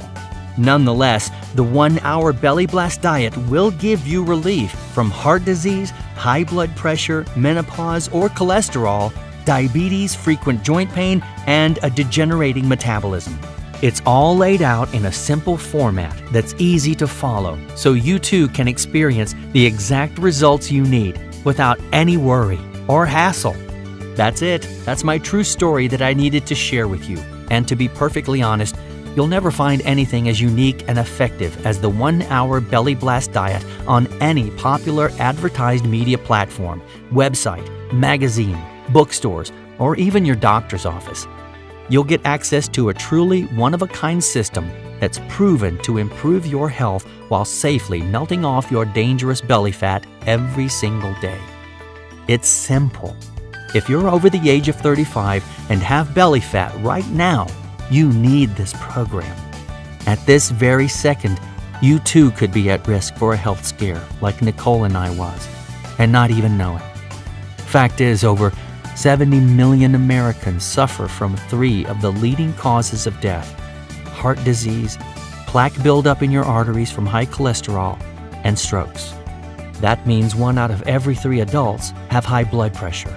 Nonetheless, the 1 Hour Belly Blast Diet will give you relief from heart disease, high blood pressure, menopause or cholesterol, diabetes, frequent joint pain, and a degenerating metabolism. It's all laid out in a simple format that's easy to follow, so you too can experience the exact results you need without any worry or hassle. That's it. That's my true story that I needed to share with you. And to be perfectly honest, you'll never find anything as unique and effective as the 1 Hour Belly Blast Diet on any popular advertised media platform, website, magazine, bookstores, or even your doctor's office. You'll get access to a truly one-of-a-kind system that's proven to improve your health while safely melting off your dangerous belly fat every single day. It's simple. If you're over the age of 35 and have belly fat right now, you need this program. At this very second, you too could be at risk for a health scare like Nicole and I was, and not even know it. Fact is, over 70 million Americans suffer from 3 of the leading causes of death: heart disease, plaque buildup in your arteries from high cholesterol, and strokes. That means 1 out of every 3 adults have high blood pressure,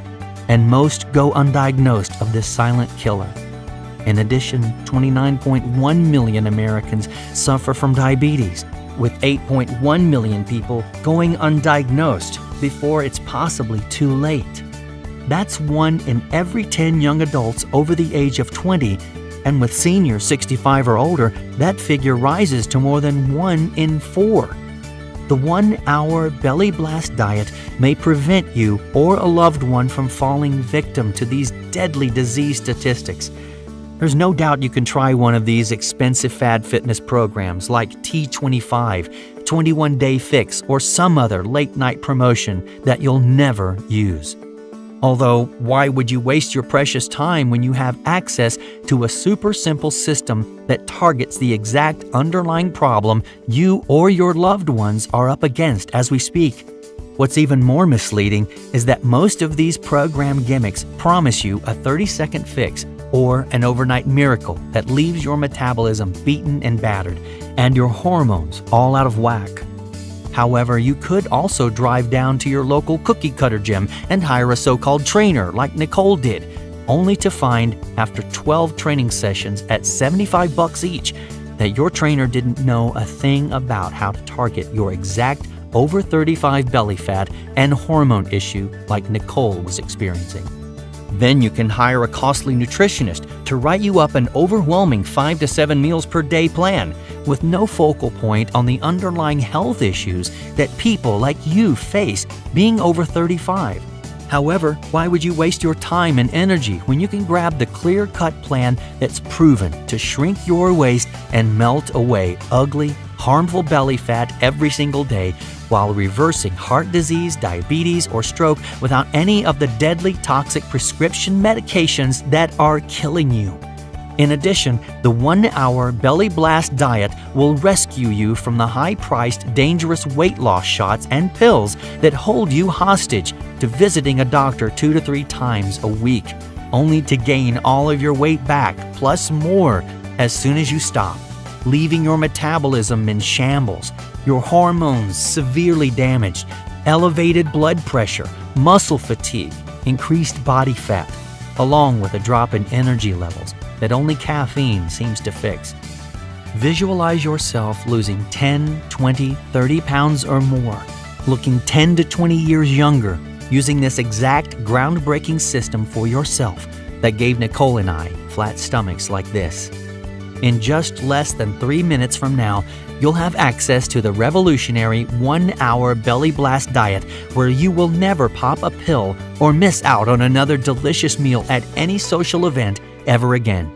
and most go undiagnosed of this silent killer. In addition, 29.1 million Americans suffer from diabetes, with 8.1 million people going undiagnosed before it's possibly too late. That's 1 in every 10 young adults over the age of 20, and with seniors 65 or older, that figure rises to more than 1 in 4. The 1-hour belly blast diet may prevent you or a loved one from falling victim to these deadly disease statistics. There's no doubt you can try one of these expensive fad fitness programs like T25, 21-Day Fix, or some other late-night promotion that you'll never use. Although, why would you waste your precious time when you have access to a super simple system that targets the exact underlying problem you or your loved ones are up against as we speak? What's even more misleading is that most of these program gimmicks promise you a 30-second fix or an overnight miracle that leaves your metabolism beaten and battered and your hormones all out of whack. However, you could also drive down to your local cookie cutter gym and hire a so-called trainer like Nicole did, only to find after 12 training sessions at $75 each that your trainer didn't know a thing about how to target your exact over 35 belly fat and hormone issue like Nicole was experiencing. Then you can hire a costly nutritionist to write you up an overwhelming 5 to 7 meals per day plan with no focal point on the underlying health issues that people like you face being over 35. However, why would you waste your time and energy when you can grab the clear-cut plan that's proven to shrink your waist and melt away ugly, harmful belly fat every single day while reversing heart disease, diabetes, or stroke without any of the deadly toxic prescription medications that are killing you? In addition, the 1-hour belly blast diet will rescue you from the high-priced, dangerous weight loss shots and pills that hold you hostage to visiting a doctor 2 to 3 times a week, only to gain all of your weight back, plus more, as soon as you stop, leaving your metabolism in shambles, your hormones severely damaged, elevated blood pressure, muscle fatigue, increased body fat, along with a drop in energy levels that only caffeine seems to fix. Visualize yourself losing 10, 20, 30 pounds or more, looking 10 to 20 years younger, using this exact groundbreaking system for yourself that gave Nicole and I flat stomachs like this. In just less than 3 minutes from now, you'll have access to the revolutionary 1-hour belly blast diet where you will never pop a pill or miss out on another delicious meal at any social event ever again.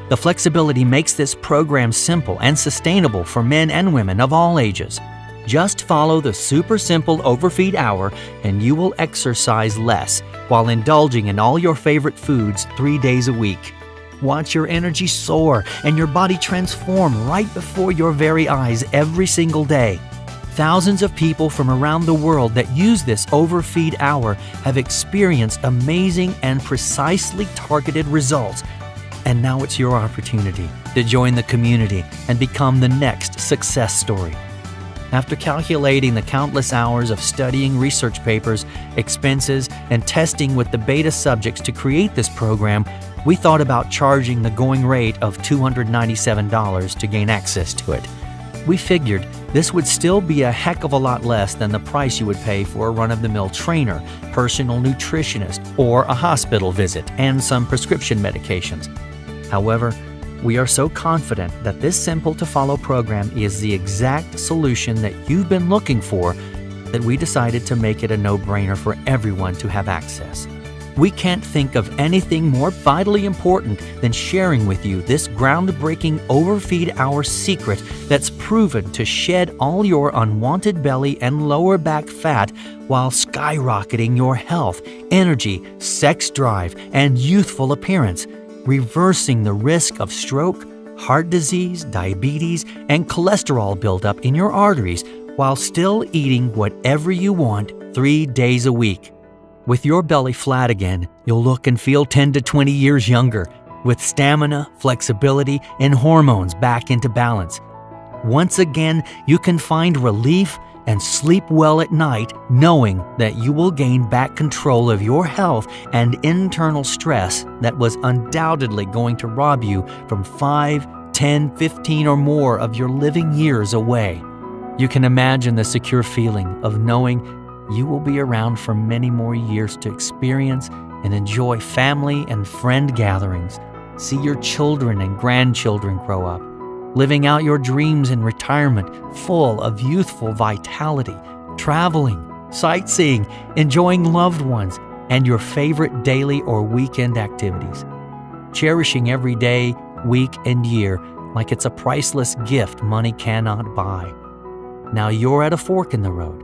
The flexibility makes this program simple and sustainable for men and women of all ages. Just follow the super simple overfeed hour and you will exercise less while indulging in all your favorite foods 3 days a week. Watch your energy soar and your body transform right before your very eyes every single day. Thousands of people from around the world that use this overfeed hour have experienced amazing and precisely targeted results. And now it's your opportunity to join the community and become the next success story. After calculating the countless hours of studying research papers, expenses, and testing with the beta subjects to create this program, we thought about charging the going rate of $297 to gain access to it. We figured this would still be a heck of a lot less than the price you would pay for a run-of-the-mill trainer, personal nutritionist, or a hospital visit and some prescription medications. However, we are so confident that this simple-to-follow program is the exact solution that you've been looking for that we decided to make it a no-brainer for everyone to have access. We can't think of anything more vitally important than sharing with you this groundbreaking overfeed hour secret that's proven to shed all your unwanted belly and lower back fat while skyrocketing your health, energy, sex drive, and youthful appearance, reversing the risk of stroke, heart disease, diabetes, and cholesterol buildup in your arteries while still eating whatever you want 3 days a week. With your belly flat again, you'll look and feel 10 to 20 years younger, with stamina, flexibility, and hormones back into balance. Once again, you can find relief and sleep well at night knowing that you will gain back control of your health and internal stress that was undoubtedly going to rob you from 5, 10, 15 or more of your living years away. You can imagine the secure feeling of knowing you will be around for many more years to experience and enjoy family and friend gatherings, see your children and grandchildren grow up, living out your dreams in retirement, full of youthful vitality, traveling, sightseeing, enjoying loved ones, and your favorite daily or weekend activities. Cherishing every day, week, and year like it's a priceless gift money cannot buy. Now you're at a fork in the road.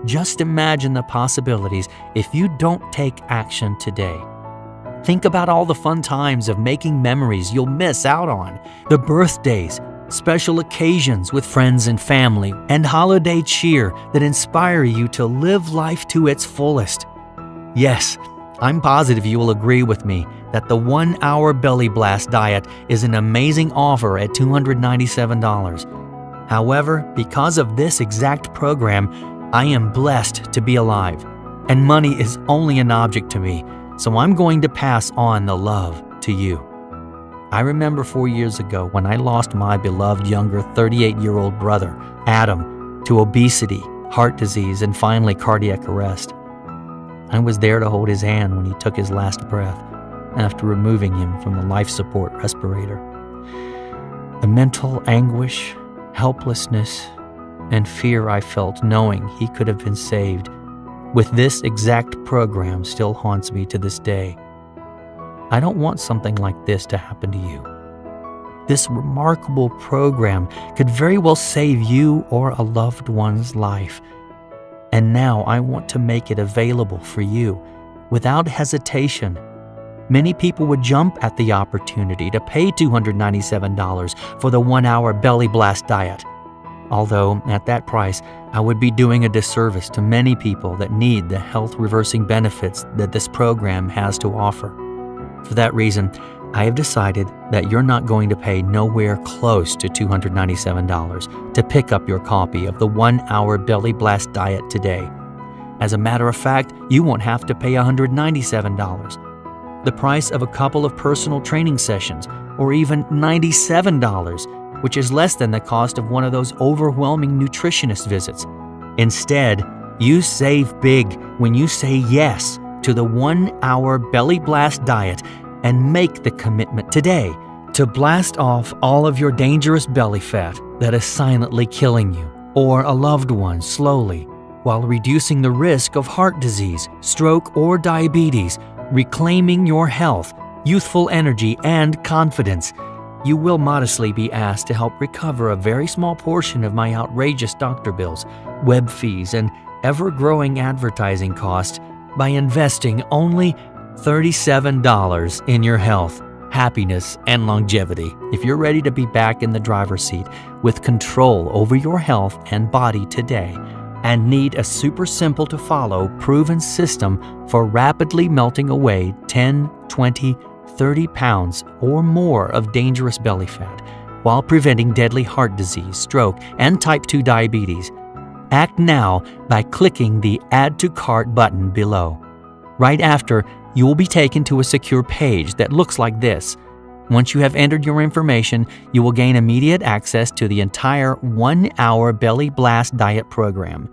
Just imagine the possibilities if you don't take action today. Think about all the fun times of making memories you'll miss out on, the birthdays, special occasions with friends and family, and holiday cheer that inspire you to live life to its fullest. Yes, I'm positive you will agree with me that the 1-hour belly blast diet is an amazing offer at $297. However, because of this exact program, I am blessed to be alive, and money is only an object to me, so I'm going to pass on the love to you. I remember 4 years ago when I lost my beloved younger 38-year-old brother, Adam, to obesity, heart disease, and finally cardiac arrest. I was there to hold his hand when he took his last breath after removing him from the life support respirator. The mental anguish, helplessness, and fear I felt knowing he could have been saved with this exact program still haunts me to this day. I don't want something like this to happen to you. This remarkable program could very well save you or a loved one's life. And now I want to make it available for you without hesitation. Many people would jump at the opportunity to pay $297 for the 1-hour belly blast diet. Although at that price, I would be doing a disservice to many people that need the health-reversing benefits that this program has to offer. For that reason, I have decided that you're not going to pay nowhere close to $297 to pick up your copy of the 1-hour belly blast diet today. As a matter of fact, you won't have to pay $197. The price of a couple of personal training sessions, or even $97, which is less than the cost of one of those overwhelming nutritionist visits. Instead, you save big when you say yes to the 1-hour belly blast diet and make the commitment today to blast off all of your dangerous belly fat that is silently killing you or a loved one slowly, while reducing the risk of heart disease, stroke, or diabetes, reclaiming your health, youthful energy, and confidence. You will modestly be asked to help recover a very small portion of my outrageous doctor bills, web fees, and ever-growing advertising costs by investing only $37 in your health, happiness, and longevity if you're ready to be back in the driver's seat with control over your health and body today and need a super simple to follow proven system for rapidly melting away 10, 20, 30 pounds or more of dangerous belly fat while preventing deadly heart disease, stroke, and type 2 diabetes. Act now by clicking the Add to Cart button below. Right after, you will be taken to a secure page that looks like this. Once you have entered your information, you will gain immediate access to the entire 1-hour belly blast diet program.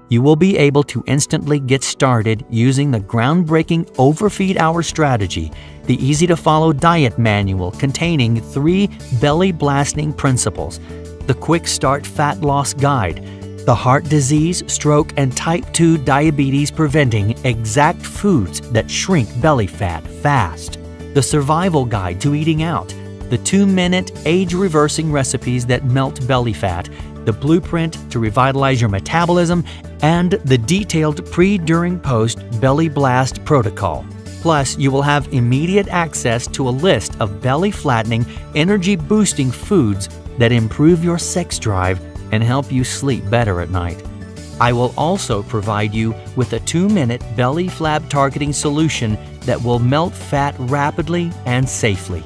You will be able to instantly get started using the groundbreaking overfeed hour strategy, the easy-to-follow diet manual containing 3 belly blasting principles, the quick start fat loss guide, the heart disease, stroke, and type 2 diabetes preventing exact foods that shrink belly fat fast, the survival guide to eating out, the 2-minute age-reversing recipes that melt belly fat, the blueprint to revitalize your metabolism, and the detailed pre, during, post belly blast protocol. Plus, you will have immediate access to a list of belly-flattening, energy-boosting foods that improve your sex drive and help you sleep better at night. I will also provide you with a 2-minute belly flab targeting solution that will melt fat rapidly and safely.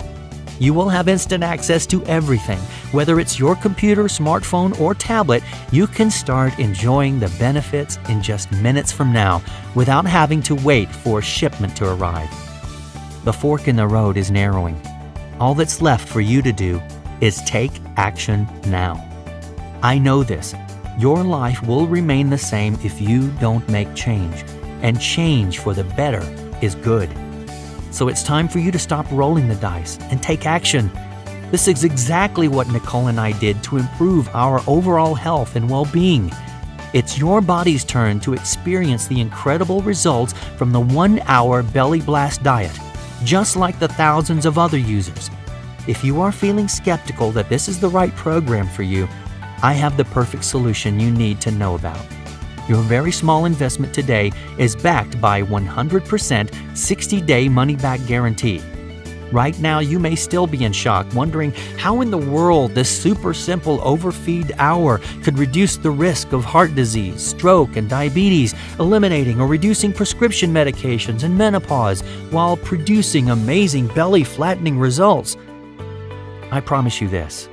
You will have instant access to everything. Whether it's your computer, smartphone, or tablet, you can start enjoying the benefits in just minutes from now without having to wait for shipment to arrive. The fork in the road is narrowing. All that's left for you to do is take action now. I know this. Your life will remain the same if you don't make change, and change for the better is good. So it's time for you to stop rolling the dice and take action. This is exactly what Nicole and I did to improve our overall health and well-being. It's your body's turn to experience the incredible results from the 1-hour Belly Blast diet, just like the thousands of other users. If you are feeling skeptical that this is the right program for you, I have the perfect solution you need to know about. Your very small investment today is backed by 100% 60-day money-back guarantee. Right now, you may still be in shock, wondering how in the world this super simple overfeed hour could reduce the risk of heart disease, stroke, and diabetes, eliminating or reducing prescription medications and menopause while producing amazing belly-flattening results. I promise you this.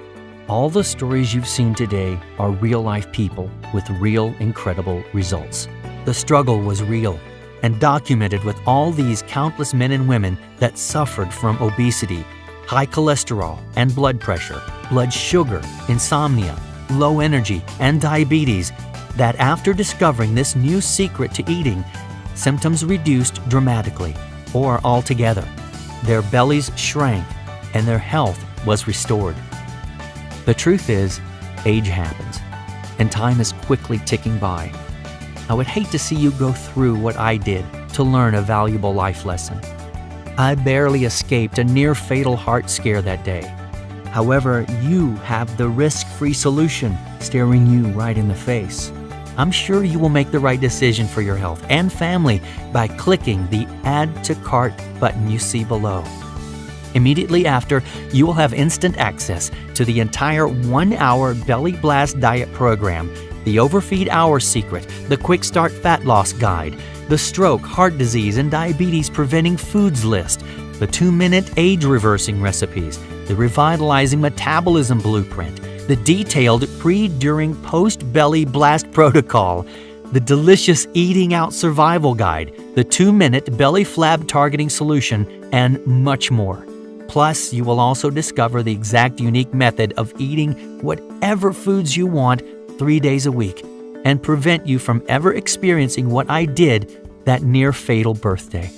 All the stories you've seen today are real-life people with real, incredible results. The struggle was real and documented with all these countless men and women that suffered from obesity, high cholesterol and blood pressure, blood sugar, insomnia, low energy, and diabetes, that after discovering this new secret to eating, symptoms reduced dramatically or altogether. Their bellies shrank and their health was restored. The truth is, age happens, and time is quickly ticking by. I would hate to see you go through what I did to learn a valuable life lesson. I barely escaped a near-fatal heart scare that day. However, you have the risk-free solution staring you right in the face. I'm sure you will make the right decision for your health and family by clicking the Add to Cart button you see below. Immediately after, you will have instant access to the entire 1-hour Belly Blast diet program, the Overfeed Hour Secret, the Quick Start Fat Loss Guide, the Stroke, Heart Disease, and Diabetes Preventing Foods List, the 2-minute age reversing recipes, the Revitalizing Metabolism Blueprint, the detailed pre, during, post Belly Blast Protocol, the delicious Eating Out Survival Guide, the 2-minute Belly Flab Targeting Solution, and much more. Plus, you will also discover the exact unique method of eating whatever foods you want 3 days a week and prevent you from ever experiencing what I did that near-fatal birthday.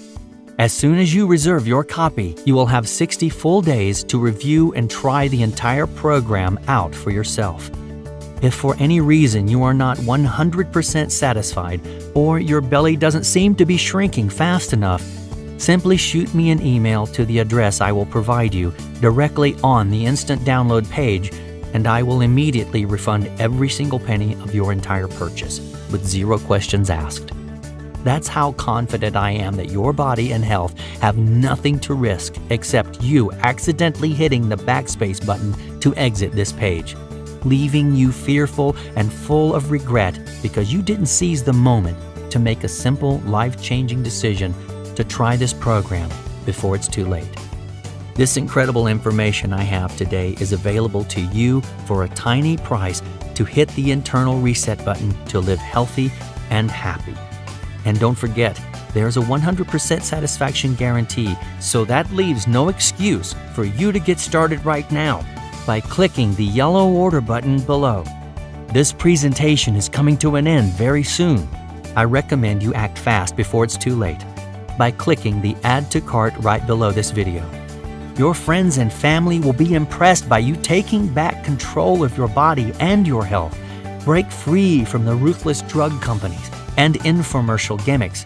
As soon as you reserve your copy, you will have 60 full days to review and try the entire program out for yourself. If for any reason you are not 100% satisfied or your belly doesn't seem to be shrinking fast enough, simply shoot me an email to the address I will provide you directly on the instant download page, and I will immediately refund every single penny of your entire purchase with 0 questions asked. That's how confident I am that your body and health have nothing to risk except you accidentally hitting the backspace button to exit this page, leaving you fearful and full of regret because you didn't seize the moment to make a simple, life-changing decision to try this program before it's too late. This incredible information I have today is available to you for a tiny price to hit the internal reset button to live healthy and happy. And don't forget, there's a 100% satisfaction guarantee, so that leaves no excuse for you to get started right now by clicking the yellow order button below. This presentation is coming to an end very soon. I recommend you act fast before it's too late by clicking the Add to Cart right below this video. Your friends and family will be impressed by you taking back control of your body and your health. Break free from the ruthless drug companies and infomercial gimmicks.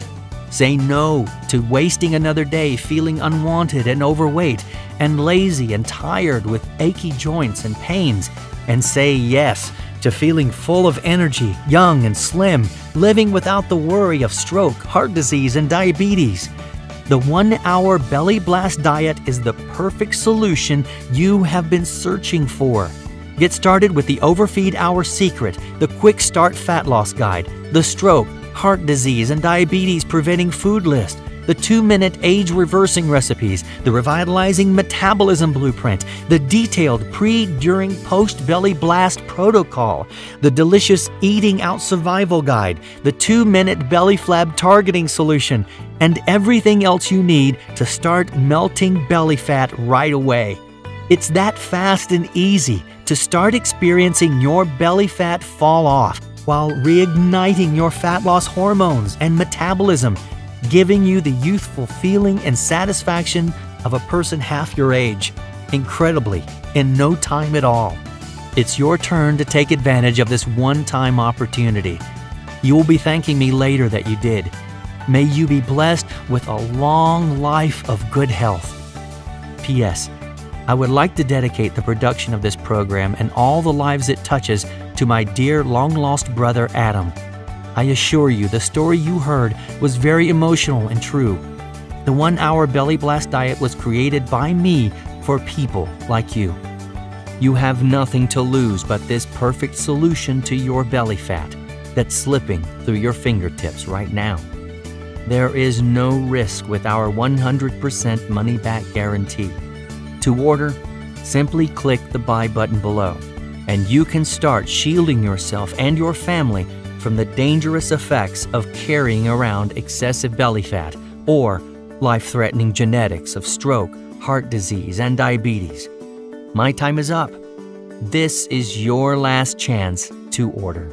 Say no to wasting another day feeling unwanted and overweight and lazy and tired with achy joints and pains, and say yes to feeling full of energy, young and slim, living without the worry of stroke, heart disease, and diabetes. The 1-hour Belly Blast diet is the perfect solution you have been searching for. Get started with the Overfeed Hour Secret, the Quick Start Fat Loss Guide, the Stroke, Heart Disease, and Diabetes Preventing Food List, the 2-minute age reversing recipes, the Revitalizing Metabolism Blueprint, the detailed pre, during, post Belly Blast Protocol, the delicious Eating Out Survival Guide, the 2-minute Belly Flab Targeting Solution, and everything else you need to start melting belly fat right away. It's that fast and easy to start experiencing your belly fat fall off while reigniting your fat loss hormones and metabolism, giving you the youthful feeling and satisfaction of a person half your age. incredibly, in no time at all. It's your turn to take advantage of this one-time opportunity. You will be thanking me later that you did. May you be blessed with a long life of good health. P.S. I would like to dedicate the production of this program and all the lives it touches to my dear long-lost brother Adam. I assure you the story you heard was very emotional and true. The 1-hour Belly Blast diet was created by me for people like you. You have nothing to lose but this perfect solution to your belly fat that's slipping through your fingertips right now. There is no risk with our 100% money-back guarantee. To order, simply click the buy button below, and you can start shielding yourself and your family from the dangerous effects of carrying around excessive belly fat or life-threatening genetics of stroke, heart disease, and diabetes. My time is up. This is your last chance to order.